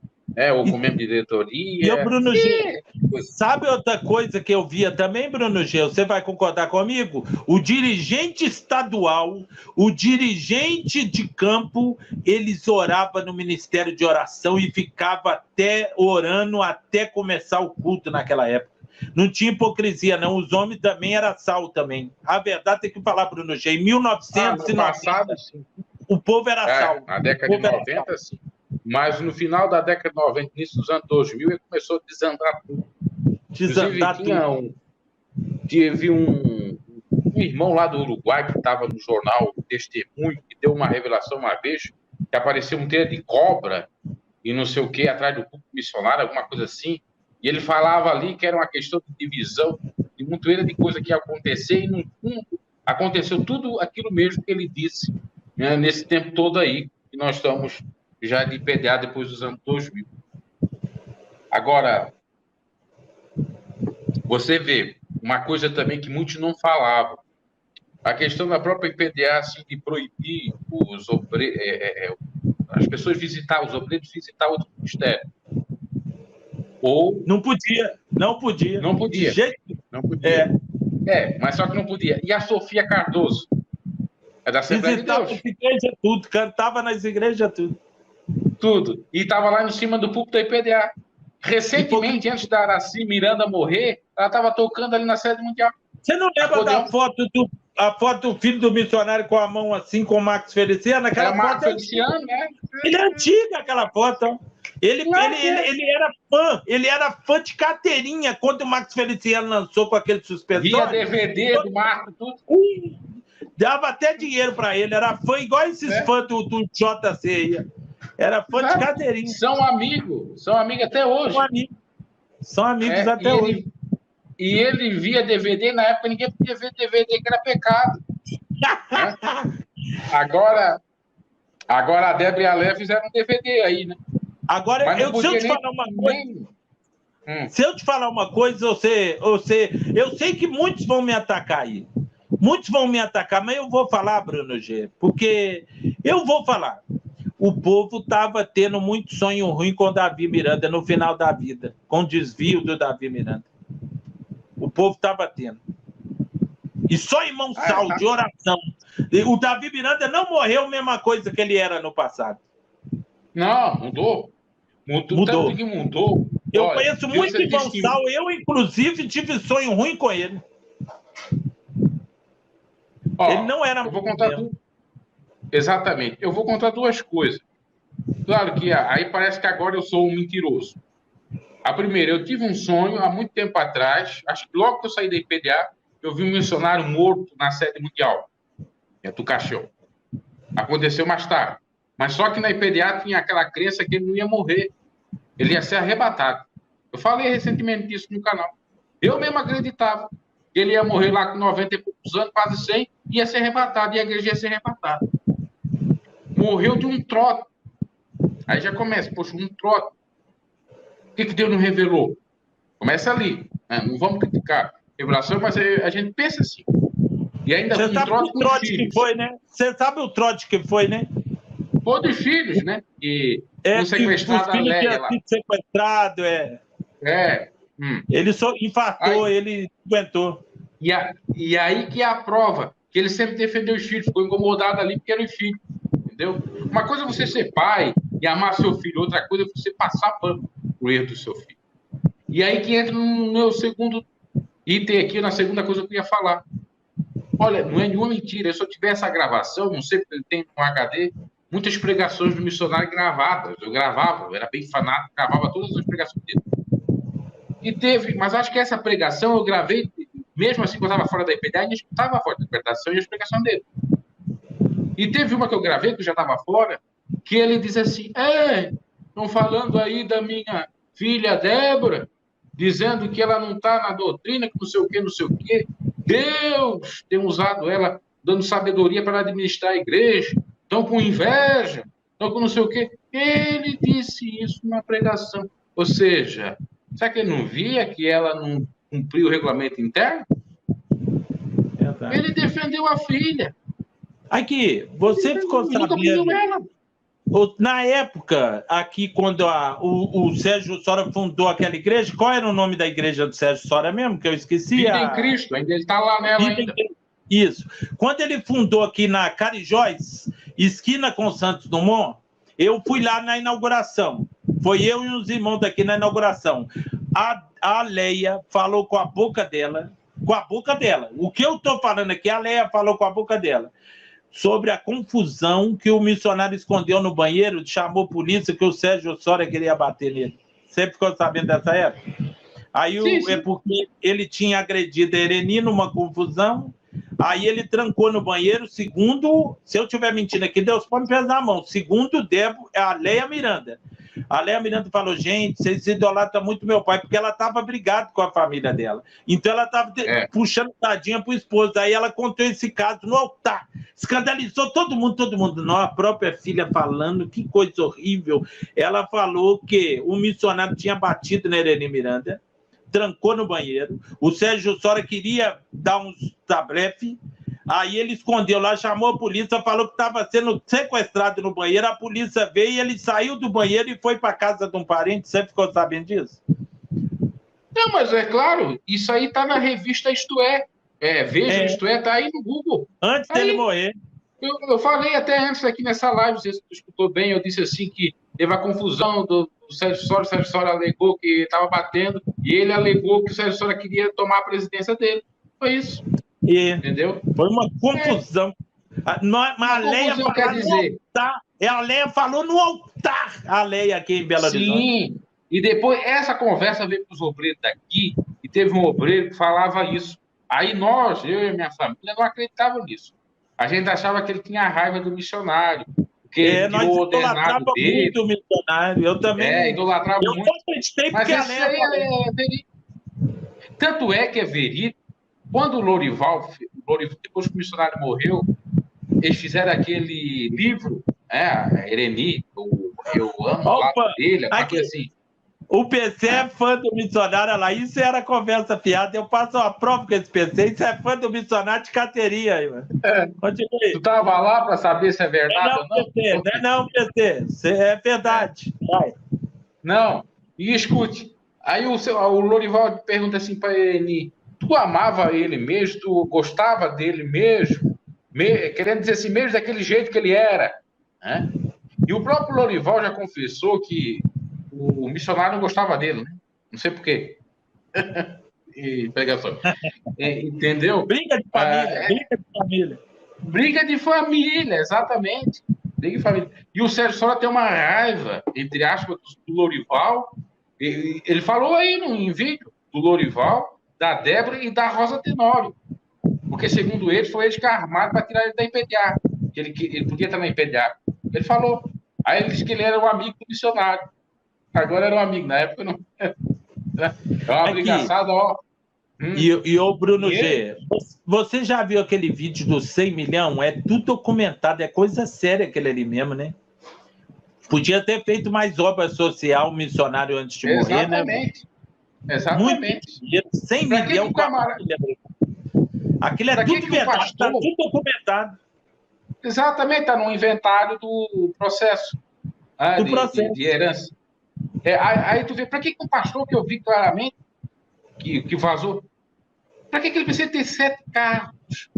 ou com membro de diretoria. E o Bruno G, sabe outra coisa que eu via também, Bruno G? Você vai concordar comigo? O dirigente estadual, o dirigente de campo, eles oravam no Ministério de Oração e ficava até orando até começar o culto naquela época. Não tinha hipocrisia, não. Os homens também eram sal também. A verdade tem que falar, Bruno G. Em 1990, passado, sim. O povo era sal. Na década de 90, sim. Mas no final da década de 90, início dos anos 2000, ele começou a desandar tudo. Teve um irmão lá do Uruguai que estava no jornal Testemunho, que deu uma revelação uma vez, que apareceu um teia de cobra e não sei o que, atrás do culto missionário, alguma coisa assim. E ele falava ali que era uma questão de divisão, de montoeira de coisa que ia acontecer, e no fundo aconteceu tudo aquilo mesmo que ele disse, né, nesse tempo todo aí, que nós estamos já de IPDA depois dos anos 2000. Agora, você vê uma coisa também que muitos não falavam, a questão da própria IPDA, assim, de proibir as pessoas visitar, os obreiros visitar outro ministério. Ou... Não podia. De jeito... Não podia. Mas só que não podia. E a Sofia Cardoso? É da Assembleia de Deus. Igreja, tudo, cantava nas igrejas, tudo. E estava lá em cima do púlpito da IPDA. Recentemente, antes da Araci Miranda morrer, ela estava tocando ali na sede mundial. Você não lembra da foto do filho do missionário com a mão assim, com o Max Feliciano? Aquela foto Feliciano, né? Ele é antiga, aquela foto. Ele era fã de carteirinha quando o Max Feliciano lançou com aquele suspensório. Via DVD do Marco, tudo. Dava até dinheiro para ele. Era fã igual esses fãs do JC aí. Era fã de carteirinha. São amigos até hoje. São amigos até hoje. E ele via DVD, na época ninguém podia ver DVD, que era pecado. Né? Agora a Débora e a Lé fizeram um DVD aí, né? Agora, deixa eu te falar uma coisa. Se eu te falar uma coisa, eu sei que muitos vão me atacar aí. Muitos vão me atacar, mas eu vou falar, Bruno G, porque eu vou falar. O povo estava tendo muito sonho ruim com o Davi Miranda no final da vida, com o desvio do Davi Miranda. O povo estava tendo. E só irmão Saulo, de oração. O Davi Miranda não morreu a mesma coisa que ele era no passado. Não, mudou. Tanto que mudou. Eu conheço muito irmão Saulo, eu, inclusive, tive sonho ruim com ele. Ele não era... Eu vou contar Exatamente. Eu vou contar duas coisas. Claro que aí parece que agora eu sou um mentiroso. A primeira, eu tive um sonho há muito tempo atrás, acho que logo que eu saí da IPDA, eu vi um missionário morto na sede mundial, em Tucaxão. Aconteceu mais tarde. Mas só que na IPDA tinha aquela crença que ele não ia morrer. Ele ia ser arrebatado. Eu falei recentemente disso no canal. Eu mesmo acreditava que ele ia morrer lá com 90 e poucos anos, quase 100, ia ser arrebatado, e a igreja ia ser arrebatada. Morreu de um trote. Aí já começa, poxa, um trote. O que Deus não revelou? Começa ali. Né? Não vamos criticar revelação, mas a gente pensa assim. E ainda Você sabe o trote que foi, né? Você sabe o trote que foi, né? Foi dos filhos, né? E o sequestrado a Leia lá. Sequestrado, Ele só infartou, aí, ele aguentou. E aí que é a prova, que ele sempre defendeu os filhos, ficou incomodado ali porque eram os filhos. Entendeu? Uma coisa é você ser pai e amar seu filho, outra coisa é você passar pano pro erro do seu filho. E aí que entra no meu segundo item aqui, na segunda coisa que eu ia falar. Olha, não é nenhuma mentira, se eu tiver essa gravação, não sei porque ele tem um HD, muitas pregações do missionário gravadas. Eu gravava, eu era bem fanático, gravava todas as pregações dele. E teve, mas acho que essa pregação eu gravei, mesmo assim, quando eu estava fora da IPDA, ainda escutava a voz da interpretação e a explicação dele. E teve uma que eu gravei, que eu já estava fora, que ele diz assim, estão falando aí da minha filha Débora, dizendo que ela não está na doutrina, que não sei o quê, não sei o quê. Deus tem usado ela, dando sabedoria para administrar a igreja, estão com inveja, estão com não sei o quê. Ele disse isso numa pregação. Ou seja, será que ele não via que ela não cumpriu o regulamento interno? Ele defendeu a filha. Aqui, você ficou sabendo... Na época, aqui, quando o Sérgio Sora fundou aquela igreja, qual era o nome da igreja do Sérgio Sora mesmo? Que eu esqueci. Vida em Cristo, ainda ele está lá nela ainda. Isso. Quando ele fundou aqui na Carijóis, esquina com Santos Dumont, eu fui lá na inauguração. Foi eu e os irmãos daqui na inauguração. A Leia falou com a boca dela. O que eu estou falando aqui, a Leia falou com a boca dela. Sobre a confusão que o missionário escondeu no banheiro, chamou a polícia que o Sérgio Sora queria bater nele. Você ficou sabendo dessa época? Aí sim. É porque ele tinha agredido a Ereni numa confusão, aí ele trancou no banheiro, segundo, se eu estiver mentindo aqui, Deus pode me pesar a mão, segundo a Leia Miranda. A Leia Miranda falou, gente, vocês idolatram muito meu pai, porque ela estava brigada com a família dela. Então ela estava puxando tadinha para o esposo. Aí ela contou esse caso no altar. Escandalizou todo mundo. Não, a própria filha falando, que coisa horrível. Ela falou que o missionário tinha batido na Ereni Miranda, trancou no banheiro. O Sérgio Sora queria dar uns tablefe. Aí ele escondeu lá, chamou a polícia, falou que estava sendo sequestrado no banheiro. A polícia veio e ele saiu do banheiro e foi para a casa de um parente. Você ficou sabendo disso? Não, mas é claro, isso aí está na revista Isto É. Veja, Isto É, está aí no Google. Antes dele morrer. Eu falei até antes aqui nessa live, você escutou bem, eu disse assim que teve a confusão do Sérgio Sora. O Sérgio Sora alegou que estava batendo e ele alegou que o Sérgio Sora queria tomar a presidência dele. Foi isso. Entendeu? Foi uma confusão. Mas a Leia falou no altar. A Leia falou no altar. A Leia aqui em Belo Horizonte. Sim. E depois essa conversa veio para os obreiros daqui e teve um obreiro que falava isso. Aí eu e minha família, não acreditávamos nisso. A gente achava que ele tinha raiva do missionário. Porque ele nós idolatrava muito o missionário. Eu também. Idolatrava muito. Eu acreditei porque a Leia falou. Tanto é que é verídico. Quando o Lorival, depois que o missionário morreu, eles fizeram aquele livro, a Ereni, eu amo o lado dele, uma coisa assim. O PC é fã do missionário lá. Isso era conversa fiada. Eu passo uma prova com esse PC. Isso é fã do missionário de carteirinha aí, mano. Continue. Tu estava lá para saber se é verdade ou não? PC, não, PC. É verdade. Vai. Não. E escute. Aí o Lorival pergunta assim para ele: tu amava ele mesmo? Tu gostava dele mesmo? Querendo dizer assim, mesmo daquele jeito que ele era, né? E o próprio Lorival já confessou que o missionário não gostava dele, né? Não sei por quê. E pregação. Entendeu? Briga de família, briga de família. Briga de família, exatamente. Briga de família. E o Sérgio Sola tem uma raiva, entre aspas, do Lorival. Ele falou aí em vídeo do Lorival, da Débora e da Rosa Tenório. Porque, segundo ele, foi eles que armaram para tirar ele da IPDA. Ele podia estar na IPDA. Ele falou. Aí ele disse que ele era um amigo do missionário. Agora era um amigo, na época não. É uma brigaçada, ó. E o Bruno G, você já viu aquele vídeo dos 100 milhões? É tudo documentado, é coisa séria aquele ali mesmo, né? Podia ter feito mais obra social, missionário antes de morrer, né? Exatamente. Muito, 100 milhões. Aquilo é tudo verdade, está tudo documentado. Exatamente, está no inventário do processo. De herança. Aí tu vê, para que o pastor, que eu vi claramente, que vazou, para que ele precisa ter 7 carros?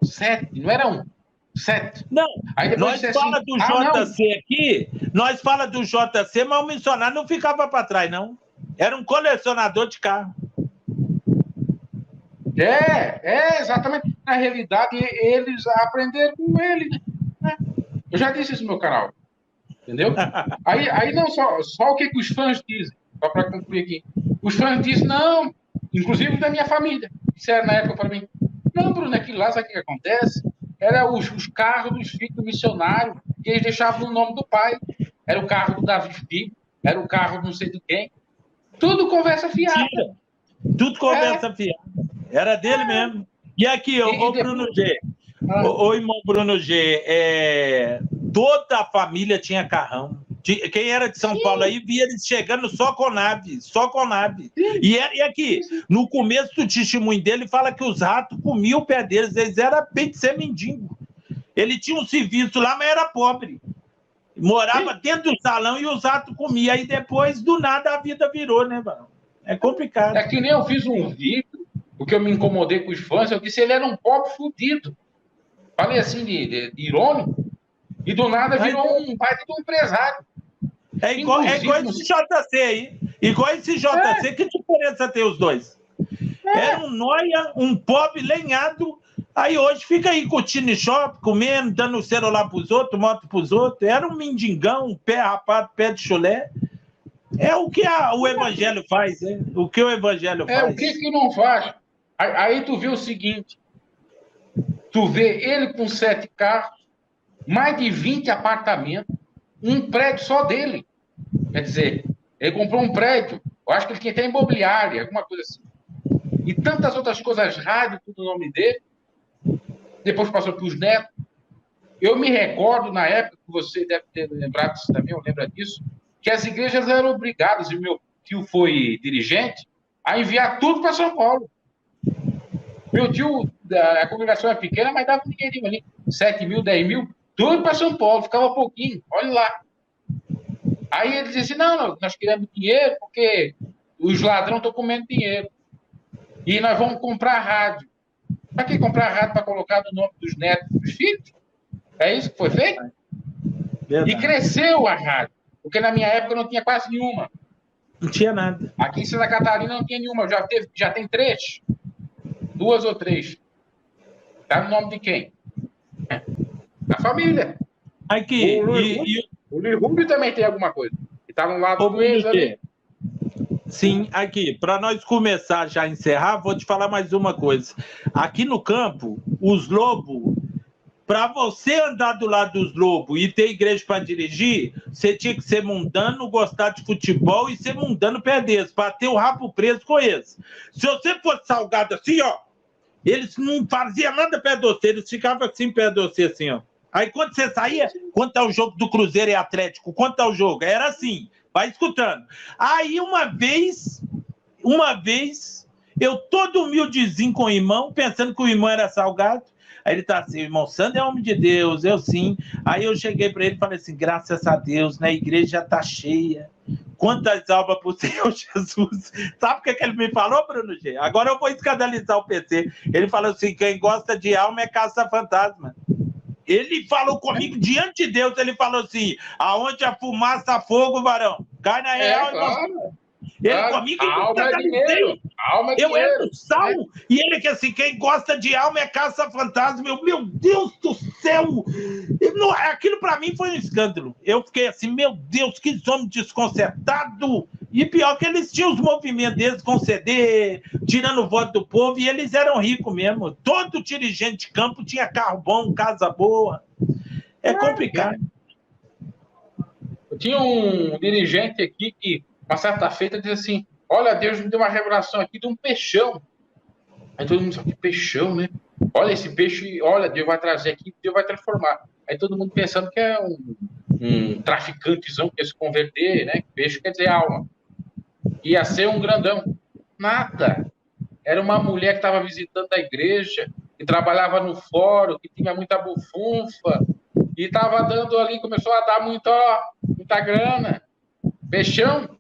7, não era 1, 7. Não, aí nós fala assim, do JC aqui, nós fala do JC, mas o missionário não ficava para trás, não. Era um colecionador de carro. Exatamente. Na realidade, eles aprenderam com ele, né? Eu já disse isso no meu canal. Entendeu? Aí não, só o que os fãs dizem, só para concluir aqui. Os fãs dizem, não, inclusive da minha família, disseram na época para mim, não, Bruno, aquilo lá, sabe o que acontece? Era os carros dos filhos do missionário, que eles deixavam no nome do pai. Era o carro do Davi Filho, era o carro não sei de quem. Tudo conversa fiada. Tudo conversa fiada. Era dele mesmo. E aqui, o Bruno G. O irmão Bruno G, toda a família tinha carrão. Quem era de São Paulo aí via eles chegando só com nave. E aqui, no começo do testemunho dele, fala que os ratos comiam o pé deles. Eles eram bem de ser mendigo. Ele tinha um serviço lá, mas era pobre. Morava dentro do salão e os ratos comiam. Aí depois, do nada, a vida virou, né, mano? É complicado. É que nem eu fiz um vídeo, porque eu me incomodei com os fãs, eu disse ele era um pobre fudido. Falei assim, de irônico, e do nada virou um baita de um empresário. É igual esse JC aí. Igual esse JC, que diferença tem os dois? Era um noia, um pobre lenhado, aí hoje fica aí curtindo em shopping, comendo, dando celular pros outros, moto pros outros. Era um mendigão, pé rapado, pé de chulé. É o que o evangelho faz, né? O que o evangelho faz. O que não faz? Aí tu vê o seguinte, tu vê ele com 7 carros, mais de 20 apartamentos, um prédio só dele. Quer dizer, ele comprou um prédio, eu acho que ele tinha até imobiliária, alguma coisa assim. E tantas outras coisas, rádio, tudo no nome dele. Depois passou para os netos. Eu me recordo, na época, que você deve ter lembrado disso também, eu lembro disso, que as igrejas eram obrigadas, e o meu tio foi dirigente, a enviar tudo para São Paulo. Meu tio, a congregação é pequena, mas dava um dinheirinho ali, 7 mil, 10 mil, tudo para São Paulo, ficava pouquinho, olha lá. Aí ele dizia assim, não, nós queremos dinheiro porque os ladrões estão comendo dinheiro. E nós vamos comprar rádio. Para que comprar rádio para colocar no nome dos netos dos filhos? É isso que foi feito? Verdade. E cresceu a rádio, porque na minha época não tinha quase nenhuma. Não tinha nada. Aqui em Santa Catarina não tinha nenhuma, já tem 3. 2 ou 3. Está no nome de quem? Da família. Aqui. O Lirúbio também tem alguma coisa. E está no lado do ex ali. Sim, aqui, para nós começar já a encerrar, vou te falar mais uma coisa. Aqui no campo, os lobos, para você andar do lado dos lobos e ter igreja para dirigir, você tinha que ser mundano, gostar de futebol e ser mundano pé deles, para ter o rabo preso com eles. Se você fosse salgado assim, ó, eles não faziam nada pé de você, eles ficavam assim pé de você, assim, ó. Aí quando você saía, quanto é o jogo do Cruzeiro e Atlético? Quanto é o jogo? Era assim, vai escutando. Aí uma vez, eu todo humildezinho com o irmão, pensando que o irmão era salgado. Aí ele tá assim, irmão Sandro é homem de Deus, eu sim. Aí eu cheguei para ele e falei assim, graças a Deus, né? A igreja tá cheia. Quantas almas pro Senhor Jesus. Sabe o que ele me falou, Bruno G? Agora eu vou escandalizar o PC. Ele falou assim, quem gosta de alma é caça-fantasma. Ele falou comigo, diante de Deus, ele falou assim, aonde a fumaça, fogo, varão, cai na real. Claro. Ele comigo, alma é dinheiro. Eu entro sal, e ele que assim, quem gosta de alma é caça-fantasma. Meu Deus do céu! Aquilo para mim foi um escândalo. Eu fiquei assim, meu Deus, que homem desconcertado! E pior que eles tinham os movimentos deles com CD, tirando o voto do povo, e eles eram ricos mesmo. Todo dirigente de campo tinha carro bom, casa boa. É complicado. Eu tinha um dirigente aqui que, uma certa feita, dizia assim, olha, Deus me deu uma revelação aqui de um peixão. Aí todo mundo sabe que peixão, né? Olha esse peixe, olha, Deus vai trazer aqui, Deus vai transformar. Aí todo mundo pensando que é um traficantezão que ia se converter, né? Peixe quer dizer alma. Ia ser um grandão. Nada. Era uma mulher que estava visitando a igreja, que trabalhava no fórum, que tinha muita bufunfa, e estava dando ali, começou a dar muita grana. Peixão.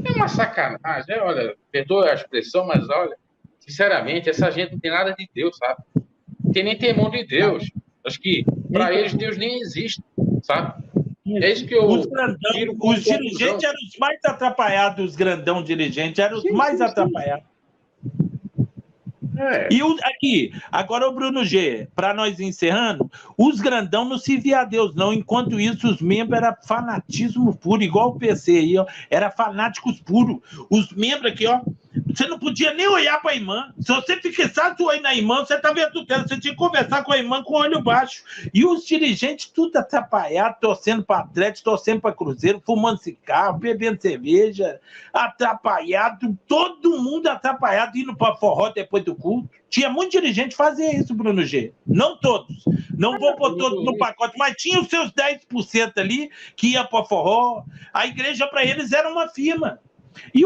É uma sacanagem. Olha, perdoa a expressão, mas olha, sinceramente, essa gente não tem nada de Deus, sabe? Não tem nem temor de Deus. Acho que para eles Deus nem existe, sabe? É isso que eu os dirigentes eram os mais atrapalhados, os grandão dirigentes eram os mais atrapalhados. E aqui, agora o Bruno G, para nós encerrando, os grandão não se via a Deus, não. Enquanto isso, os membros eram fanatismo puro, igual o PC aí, ó. Era fanáticos puros. Os membros aqui, ó, você não podia nem olhar para a irmã. Se você fixasse o olho na irmã, você estava vendo tudo. Você tinha que conversar com a irmã com o olho baixo. E os dirigentes, tudo atrapalhado, torcendo para Atlético, torcendo para Cruzeiro, fumando cigarro, bebendo cerveja, atrapalhado, todo mundo atrapalhado, indo para forró depois do culto. Tinha muito dirigente que fazia isso, Bruno G. Não todos. Não vou pôr todos no pacote, mas tinha os seus 10% ali que ia para forró. A igreja, para eles, era uma firma. E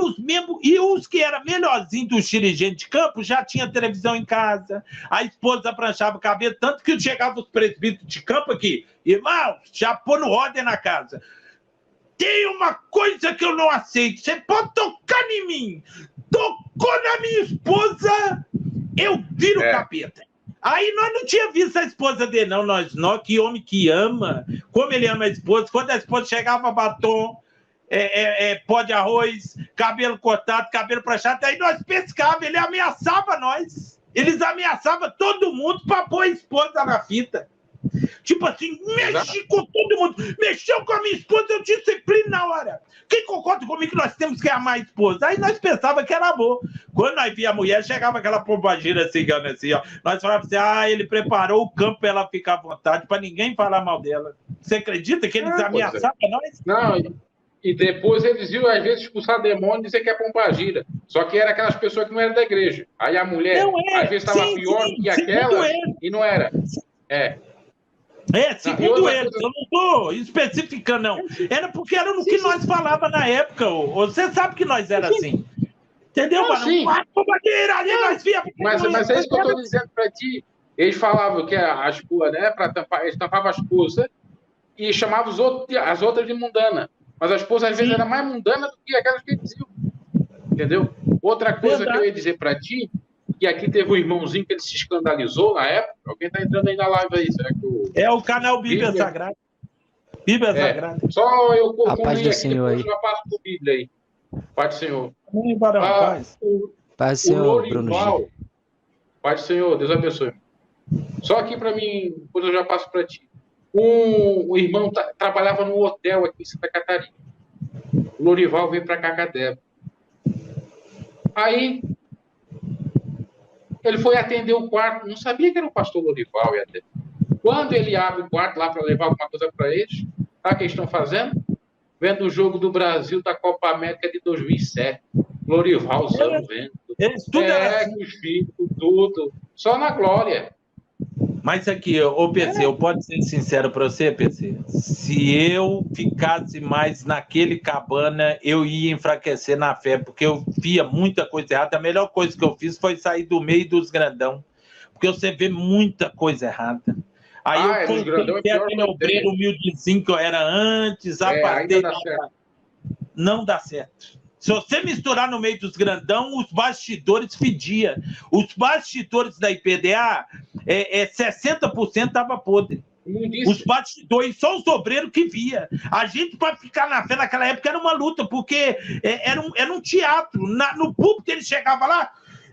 os que eram melhorzinhos dos dirigentes de campo já tinha televisão em casa, a esposa pranchava o cabelo, tanto que chegava os presbíteros de campo aqui, irmão, já pôr no ordem na casa. Tem uma coisa que eu não aceito, você pode tocar em mim, tocou na minha esposa, eu viro o capeta. Aí nós não tínhamos visto a esposa dele, não, nós, que homem que ama, como ele ama a esposa, quando a esposa chegava batom, pó de arroz, cabelo cortado, cabelo pranchado, aí nós pescávamos, ele ameaçava nós. Eles ameaçavam todo mundo para pôr a esposa na fita. Tipo assim, mexe com todo mundo. Mexeu com a minha esposa, eu disciplino na hora. Quem concorda comigo que nós temos que amar a esposa? Aí nós pensávamos que era amor. Quando nós via a mulher, chegava aquela bobageira cigana assim, ó. Nós falávamos assim, ele preparou o campo para ela ficar à vontade, para ninguém falar mal dela. Você acredita que eles ameaçavam nós? Não, e depois eles iam, às vezes, expulsar demônio e dizer que é pombagira. Só que era aquelas pessoas que não eram da igreja. Aí a mulher, às vezes, estava pior que aquela e não era. Segundo eles, eu não estou especificando, não. Era porque era no que nós falávamos na época. Você sabe que nós era assim. Entendeu, mano? Mas é isso que eu estou dizendo para ti. Eles falavam que a esposa, né, para tampar, eles tampavam a esposa e chamavam as outras de mundana. Mas a esposa, às vezes, era mais mundana do que aquelas que diziam. Entendeu? Outra coisa que eu ia dizer para ti, que aqui teve um irmãozinho que ele se escandalizou na época. Alguém está entrando aí na live aí, será que é o canal Bíblia Sagrada. Bíblia Sagrada. Só eu concluí aqui, depois eu passo por Bíblia aí. Pai do Senhor. Paz do Senhor, Bruno G. Pai do Senhor, Deus abençoe. Só aqui para mim, depois eu já passo para ti. Um irmão trabalhava num hotel aqui em Santa Catarina. O Lorival veio para Cacadeva. Aí ele foi atender o quarto, não sabia que era o pastor Lorival. Quando ele abre o quarto lá para levar alguma coisa para eles, sabe o que eles estão fazendo? Vendo o jogo do Brasil da Copa América de 2007. Lorivalzão vendo. Eles tudo era os filhos, tudo. Só na glória. Mas aqui, ô PC, eu posso ser sincero para você, PC? Se eu ficasse mais naquele cabana, eu ia enfraquecer na fé, porque eu via muita coisa errada. A melhor coisa que eu fiz foi sair do meio dos grandão, porque você vê muita coisa errada. Aí eu fui aquele obreiro humildezinho que eu era antes, apartei. Não dá certo. Se você misturar no meio dos grandão, os bastidores fediam. Os bastidores da IPDA, 60% estava podre. Os bastidores, só os obreiros que via. A gente, para ficar na fé naquela época, era uma luta, porque era um teatro. No público ele chegava lá,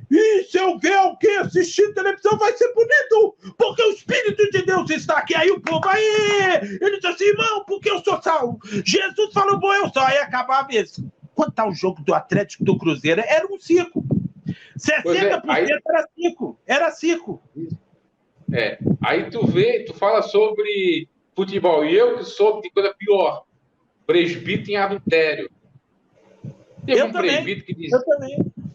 e se eu ver alguém assistindo televisão, vai ser punido, porque o Espírito de Deus está aqui. Aí o povo, ele diz assim, irmão, porque eu sou salvo. Jesus falou, bom, eu sou. Aí acabava isso. Quanto está o jogo do Atlético do Cruzeiro? Era um circo. 60% era circo. Aí tu fala sobre futebol, e eu que soube de coisa pior. Presbítero em adultério. Eu também.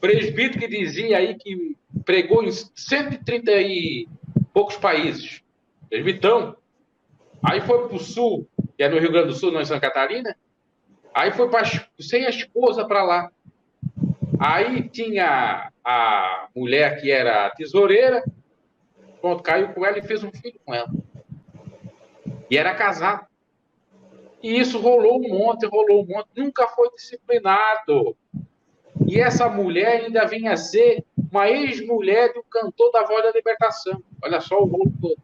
Presbítero que dizia aí que pregou em 130 e poucos países. Presbitão. Aí foi para o sul, que é no Rio Grande do Sul, não em Santa Catarina. Aí foi sem a esposa para lá. Aí tinha a mulher que era tesoureira, pronto, caiu com ela e fez um filho com ela. E era casado. E isso rolou um monte, nunca foi disciplinado. E essa mulher ainda vinha a ser uma ex-mulher do cantor da Voz da Libertação. Olha só o rolo todo.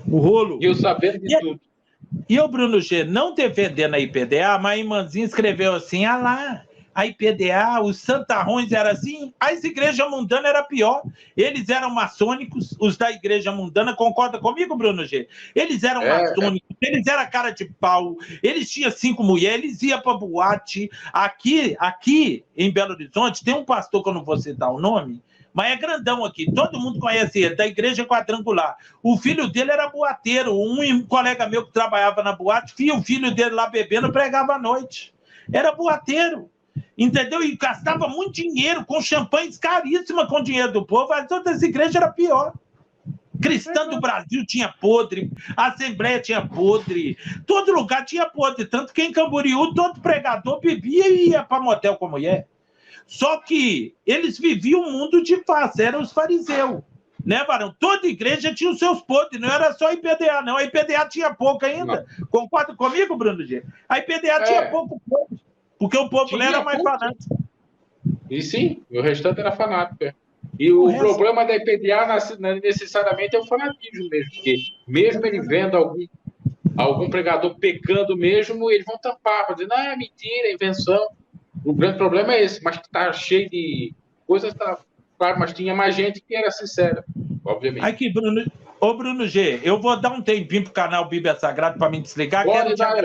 O rolo. E eu sabendo de tudo. E o Bruno G, não defendendo a IPDA, mas a irmãzinha escreveu assim, lá, a IPDA, os santarrões eram assim, as igrejas mundanas era pior. Eles eram maçônicos, os da igreja mundana, concorda comigo, Bruno G? Eles eram maçônicos, eles eram cara de pau, eles tinham 5 mulheres, eles iam para boate. Aqui em Belo Horizonte, tem um pastor que eu não vou citar o nome, mas é grandão aqui, todo mundo conhece ele, da igreja quadrangular. O filho dele era boateiro, um colega meu que trabalhava na boate, o filho dele lá bebendo, pregava à noite. Era boateiro, entendeu? E gastava muito dinheiro com champanhes caríssimos com o dinheiro do povo. As outras igrejas eram pior. Cristã do Brasil tinha podre, a Assembleia tinha podre, todo lugar tinha podre, tanto que em Camboriú todo pregador bebia e ia para motel com a mulher. Só que eles viviam um mundo de face, eram os fariseus, né, Varão? Toda igreja tinha os seus podres, não era só a IPDA, não. A IPDA tinha pouco ainda. Não. Concorda comigo, Bruno G? A IPDA tinha pouco podre, porque o povo lá era mais fanático. E sim, o restante era fanático. E o problema da IPDA necessariamente é o fanatismo mesmo, porque mesmo ele vendo algum pregador pecando mesmo, eles vão tampar, para dizer, não, é mentira, é invenção. O grande problema é esse, mas está cheio de coisas, tá, claro, mas tinha mais gente que era sincera, obviamente. Aqui, Bruno, ô Bruno G, eu vou dar um tempinho pro canal Bíblia Sagrada para me desligar. Pode dar,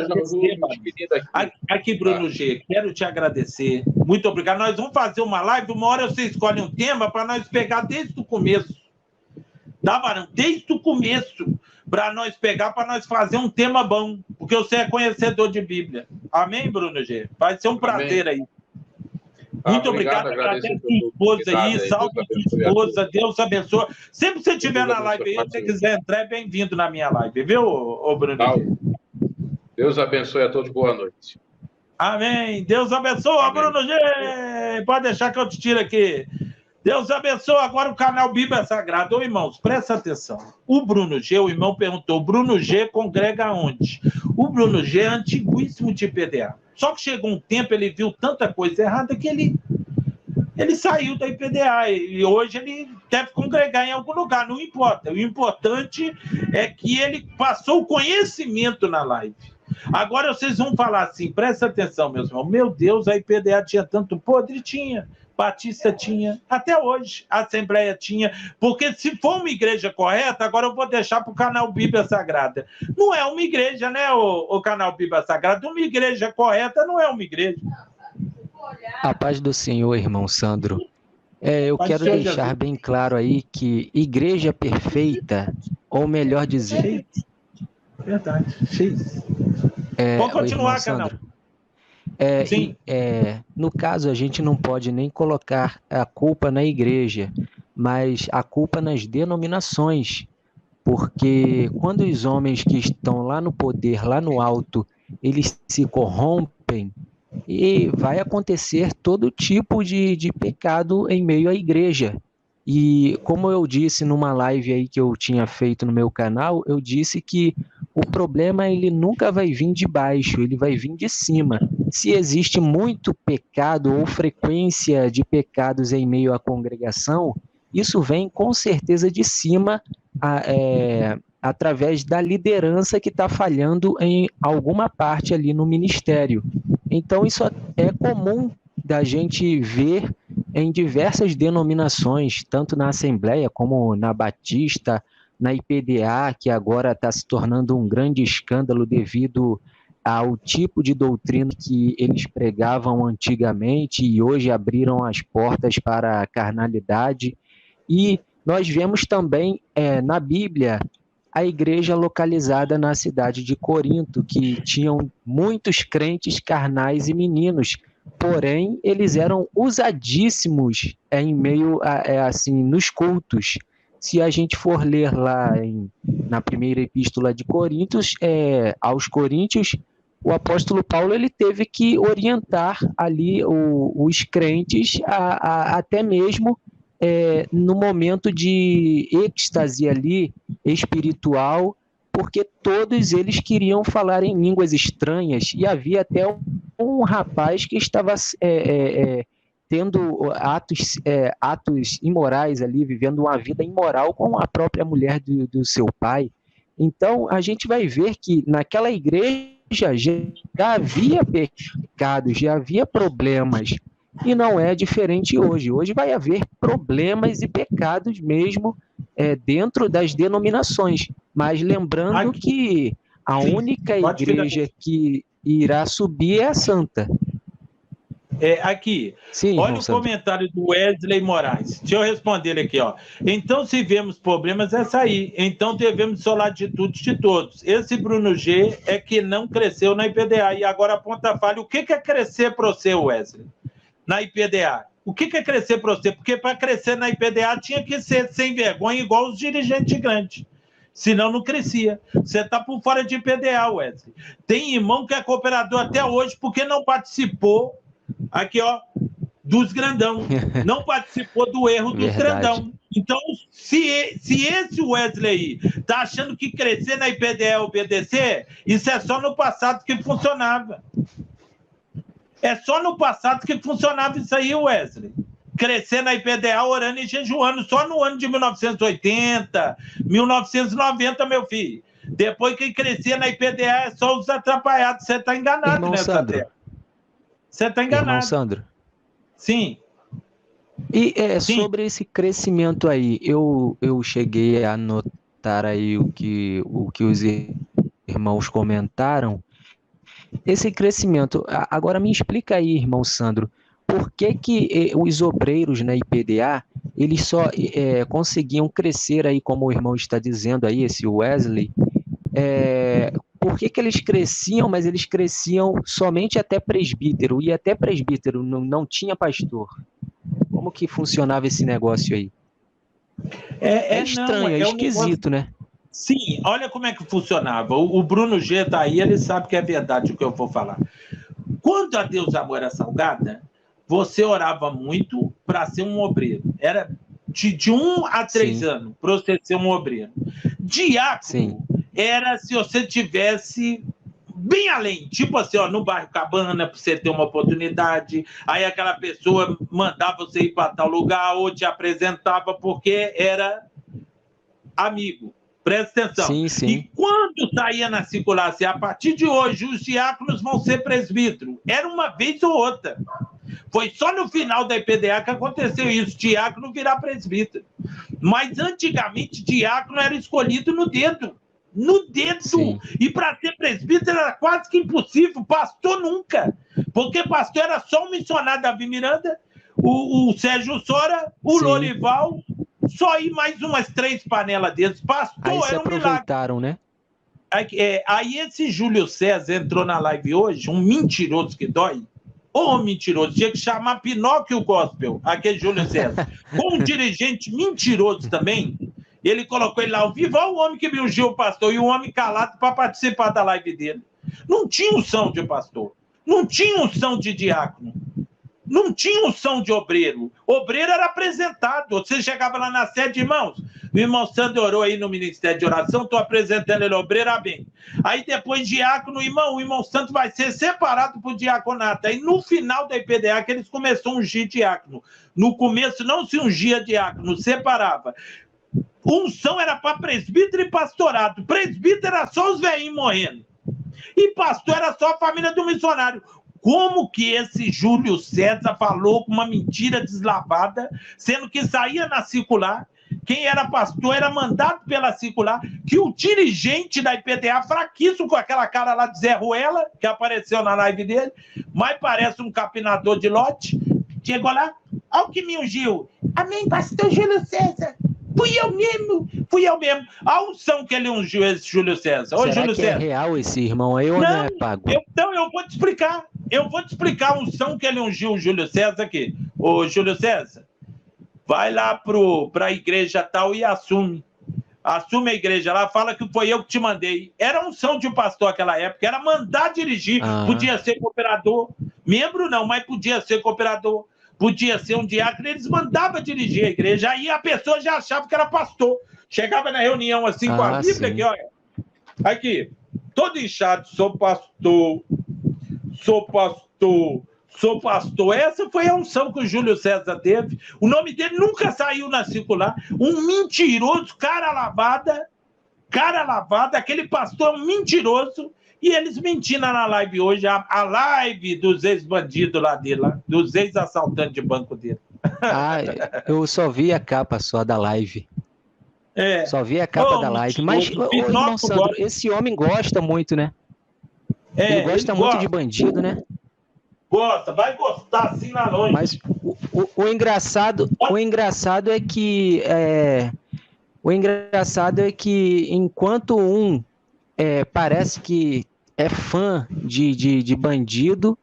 aqui, Bruno G, quero te agradecer. Muito obrigado. Nós vamos fazer uma live, uma hora você escolhe um tema para nós pegar desde o começo. Tá, Varão? Desde o começo, para nós pegar, para nós fazer um tema bom, porque você é conhecedor de Bíblia. Amém, Bruno G? Vai ser um prazer aí. Muito obrigado, agradeço a sua esposa aí, salve a sua esposa, Deus abençoe. Sempre que você estiver na live aí, se você quiser entrar, é bem-vindo na minha live, viu, Bruno G? Deus abençoe a todos, boa noite. Amém, Deus abençoe, amém. Bruno G, pode deixar que eu te tire aqui. Deus abençoe agora o canal Bíblia Sagrada. Ô, irmãos, presta atenção. O Bruno G, o irmão perguntou, o Bruno G congrega onde? O Bruno G é antiguíssimo de IPDA. Só que chegou um tempo, ele viu tanta coisa errada que ele saiu da IPDA. E hoje ele deve congregar em algum lugar, não importa. O importante é que ele passou o conhecimento na live. Agora vocês vão falar assim, presta atenção, meus irmãos. Meu Deus, a IPDA tinha tanto podre? Tinha. Batista tinha, até hoje, a Assembleia tinha, porque se for uma igreja correta, agora eu vou deixar para o canal Bíblia Sagrada. Não é uma igreja, né, o canal Bíblia Sagrada? Uma igreja correta não é uma igreja. A paz do Senhor, irmão Sandro. Eu quero deixar bem claro aí que igreja perfeita, ou melhor dizer... Verdade, vamos continuar, canal. No caso, a gente não pode nem colocar a culpa na igreja, mas a culpa nas denominações, porque quando os homens que estão lá no poder, lá no alto, eles se corrompem, e vai acontecer todo tipo de pecado em meio à igreja. E como eu disse numa live aí que eu tinha feito no meu canal, eu disse que o problema ele nunca vai vir de baixo, ele vai vir de cima. Se existe muito pecado ou frequência de pecados em meio à congregação, isso vem com certeza de cima, através da liderança que está falhando em alguma parte ali no ministério. Então isso é comum da gente ver em diversas denominações, tanto na Assembleia como na Batista, na IPDA, que agora está se tornando um grande escândalo devido ao tipo de doutrina que eles pregavam antigamente e hoje abriram as portas para a carnalidade. E nós vemos também na Bíblia a igreja localizada na cidade de Corinto, que tinham muitos crentes carnais e meninos, porém eles eram usadíssimos em meio assim nos cultos. Se a gente for ler lá na primeira epístola de Coríntios, aos Coríntios, o apóstolo Paulo ele teve que orientar ali os crentes até mesmo no momento de êxtase ali espiritual, porque todos eles queriam falar em línguas estranhas, e havia até um rapaz que estava tendo atos imorais ali, vivendo uma vida imoral com a própria mulher do seu pai. Então, a gente vai ver que naquela igreja já havia pecados, já havia problemas, e não é diferente hoje. Hoje vai haver problemas e pecados mesmo dentro das denominações, mas lembrando que a única igreja que irá subir é a Santa. Aqui, sim, olha o comentário do Wesley Moraes. Deixa eu responder ele aqui, ó. Então, se vemos problemas, é sair. Então, devemos solar de atitudes de todos. Esse Bruno G é que não cresceu na IPDA. E agora aponta a falha. O que é crescer para você, Wesley, na IPDA? O que é crescer para você? Porque para crescer na IPDA tinha que ser sem vergonha, igual os dirigentes grandes. Senão não crescia. Você está por fora de IPDA, Wesley. Tem irmão que é cooperador até hoje porque não participou aqui, ó, dos grandão. Não participou do erro dos grandão. Então, se esse Wesley aí tá achando que crescer na IPDA é obedecer, isso é só no passado que funcionava. É só no passado que funcionava isso aí, Wesley. Crescer na IPDA orando e jejuando, só no ano de 1980, 1990, meu filho. Depois que crescia na IPDA é só os atrapalhados. Você tá enganado, irmão nessa Sandro. terra. Você está enganado. Irmão Sandro. Sim. E Sim. Sobre esse crescimento aí, eu cheguei a notar aí o que os irmãos comentaram. Esse crescimento, agora me explica aí, irmão Sandro, por que os obreiros na IPDA, eles só conseguiam crescer aí, como o irmão está dizendo aí, esse Wesley, por que eles cresciam, mas eles cresciam somente até presbítero, e até presbítero não tinha pastor? Como que funcionava esse negócio aí? É estranho, é esquisito, né? Sim, olha como é que funcionava. O Bruno G tá aí, ele sabe que é verdade o que eu vou falar. Quando a Deus Amor era salgada, você orava muito para ser um obreiro. Era de 1 a 3 anos para você ser um obreiro. Diácono era se você tivesse bem além, tipo assim, ó, no bairro Cabana, para você ter uma oportunidade, aí aquela pessoa mandava você ir para tal lugar ou te apresentava porque era amigo. Presta atenção. Sim, sim. E quando saía na circular, assim, a partir de hoje os diáconos vão ser presbíteros, era uma vez ou outra. Foi só no final da IPDA que aconteceu isso, diácono virar presbítero. Mas antigamente diácono era escolhido no dedo. No dedo. Sim. E para ser presbítero era quase que impossível. Pastor nunca. Porque pastor era só um missionário, Davi Miranda, o Sérgio Sora, o Lorival, só ir mais umas 3 panelas deles. Pastor aí era um aproveitaram, milagre. Né? Aí esse Júlio César entrou na live hoje, um mentiroso que dói. Mentiroso, tinha que chamar Pinóquio Gospel, aquele Júlio César. Com um dirigente mentiroso também, Ele colocou ele lá ao vivo, olha o homem que me ungiu o pastor, e o homem calado para participar da live dele. Não tinha unção de pastor, não tinha unção de diácono, não tinha unção de obreiro. Obreiro era apresentado. Você chegava lá na sede, irmãos, o irmão Sandro orou aí no Ministério de Oração, estou apresentando ele obreiro, amém. Aí depois diácono, o irmão Santo vai ser separado por diaconato. Aí no final da IPDA que eles começaram a ungir diácono. No começo não se ungia diácono, separava. Unção era para presbítero e pastorado. Presbítero era só os velhinhos morrendo. E pastor era só a família do missionário. Como que esse Júlio César falou com uma mentira deslavada, sendo que saía na circular, quem era pastor era mandado pela circular, que o dirigente da IPDA, fraquíssimo com aquela cara lá de Zé Ruela, que apareceu na live dele, mas parece um capinador de lote, chegou lá, olha o que me ungiu. Amém, pastor Júlio César. Fui eu mesmo. A unção que ele ungiu esse Júlio César. Ô, Será Júlio que César. é real esse irmão aí ou não é pago? Então eu vou te explicar. Eu vou te explicar a unção que ele ungiu o Júlio César aqui. Ô, Júlio César, vai lá para a igreja tal e assume. Assume a igreja lá, fala que foi eu que te mandei. Era unção de um pastor naquela época, era mandar dirigir. Podia ser cooperador. Membro não, mas podia ser cooperador. Podia ser um diácono, eles mandavam dirigir a igreja, aí a pessoa já achava que era pastor. Chegava na reunião assim com a Bíblia, aqui, olha. Aqui, todo inchado, sou pastor. Essa foi a unção que o Júlio César teve. O nome dele nunca saiu na circular. Um mentiroso, cara lavada, aquele pastor mentiroso. E eles mentindo na live hoje, a live dos ex-bandidos lá dele, dos ex-assaltantes de banco dele. Eu só vi a capa só da live. Só vi a capa da live. Mas, irmão Sandro, esse homem gosta muito, né? Ele gosta muito de bandido, né? Gosta, vai gostar assim lá longe. Mas o engraçado é que enquanto parece que é fã de bandido,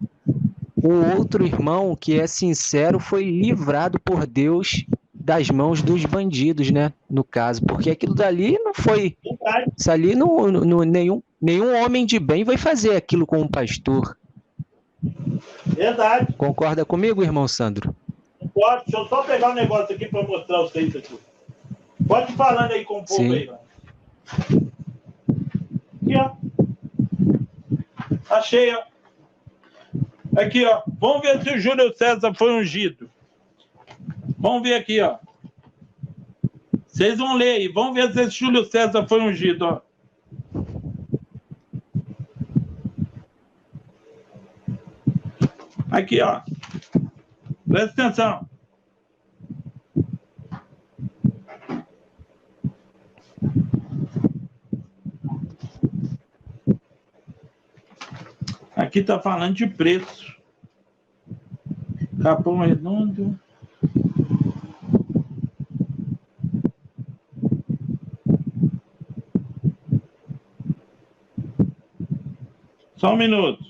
o outro irmão, que é sincero, foi livrado por Deus das mãos dos bandidos, né? No caso, porque aquilo dali não foi... Isso ali, nenhum homem de bem vai fazer aquilo com um pastor. Verdade. Concorda comigo, irmão Sandro? Pode, deixa eu só pegar um negócio aqui para mostrar vocês aqui. Pode ir falando aí com o povo. Sim. Aí, mano. Aqui, ó. Achei, ó. Aqui, ó. Vamos ver se o Júlio César foi ungido. Vamos ver aqui, ó. Vocês vão ler aí. Vamos ver se esse Júlio César foi ungido, ó. Aqui, ó. Presta atenção. Aqui está falando de preço. Capão Redondo. Só um minuto.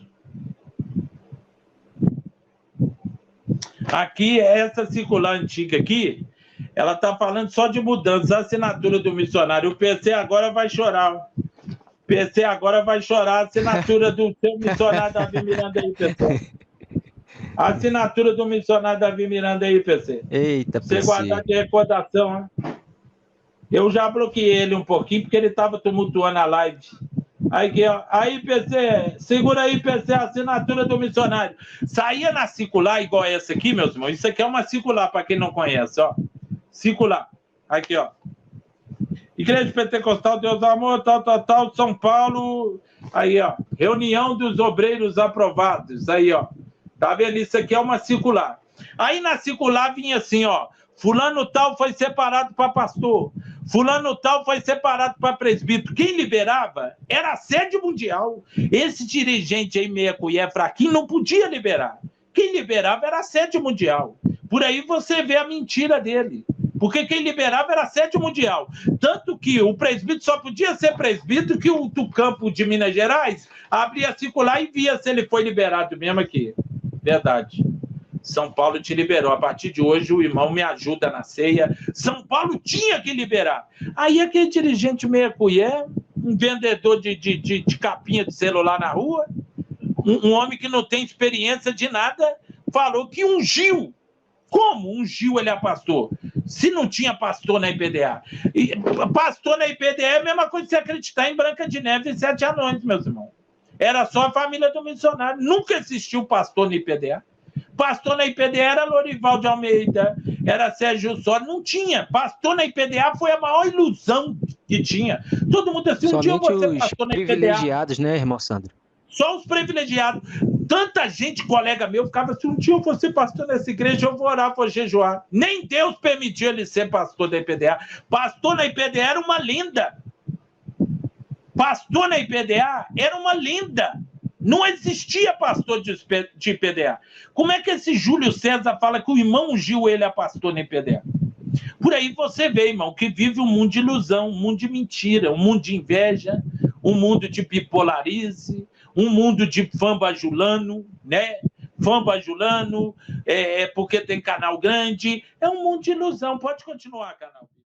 Aqui, essa circular antiga aqui, ela está falando só de mudança, a assinatura do missionário. O PC agora vai chorar. A assinatura do seu missionário Davi Miranda aí, PC. A assinatura do missionário Davi Miranda aí, PC. Eita, PC. Você guardar de recordação, né? Eu já bloqueei ele um pouquinho, porque ele estava tumultuando a live. Aí, PC, segura aí, PC, a assinatura do missionário. Saía na circular, igual essa aqui, meus irmãos. Isso aqui é uma circular, para quem não conhece, ó. Circular. Aqui, ó. Igreja Pentecostal, Deus Amor, tal, São Paulo. Aí, ó. Reunião dos obreiros aprovados. Aí, ó. Tá vendo? Isso aqui é uma circular. Aí na circular vinha assim, ó. Fulano tal foi separado para pastor. Fulano tal foi separado para presbítero. Quem liberava era a sede mundial. Esse dirigente aí, meia colher fraquinho, não podia liberar. Quem liberava era a sede mundial. Por aí você vê a mentira dele. Porque quem liberava era a sede mundial. Tanto que o presbítero só podia ser presbítero, que o do campo de Minas Gerais abria a circular e via se ele foi liberado mesmo aqui. Verdade. São Paulo te liberou. A partir de hoje, o irmão me ajuda na ceia. São Paulo tinha que liberar. Aí aquele dirigente meia colher, um vendedor de capinha de celular na rua, um homem que não tem experiência de nada, falou que ungiu. Como ungiu ele a pastor? Se não tinha pastor na IPDA. E pastor na IPDA é a mesma coisa que você acreditar em Branca de Neve e 7 Anões, meus irmãos. Era só a família do missionário. Nunca existiu pastor na IPDA. Pastor na IPDA era Lorival de Almeida, era Sérgio Soares, não tinha. Pastor na IPDA foi a maior ilusão que tinha. Todo mundo assim, um dia eu vou ser pastor na IPDA. Privilegiados, né, irmão Sandro? Só os privilegiados. Tanta gente, colega meu, ficava assim, um dia eu vou ser pastor nessa igreja, eu vou orar, vou jejuar. Nem Deus permitiu ele ser pastor da IPDA. Pastor na IPDA era uma lenda. Pastor na IPDA era uma lenda. Não existia pastor de IPDA. Como é que esse Júlio César fala que o irmão ungiu ele a pastor na IPDA? Por aí você vê, irmão, que vive um mundo de ilusão, um mundo de mentira, um mundo de inveja, um mundo de bipolarize, um mundo de fã bajulano, né? Fã bajulano, porque tem canal grande. É um mundo de ilusão. Pode continuar, canal.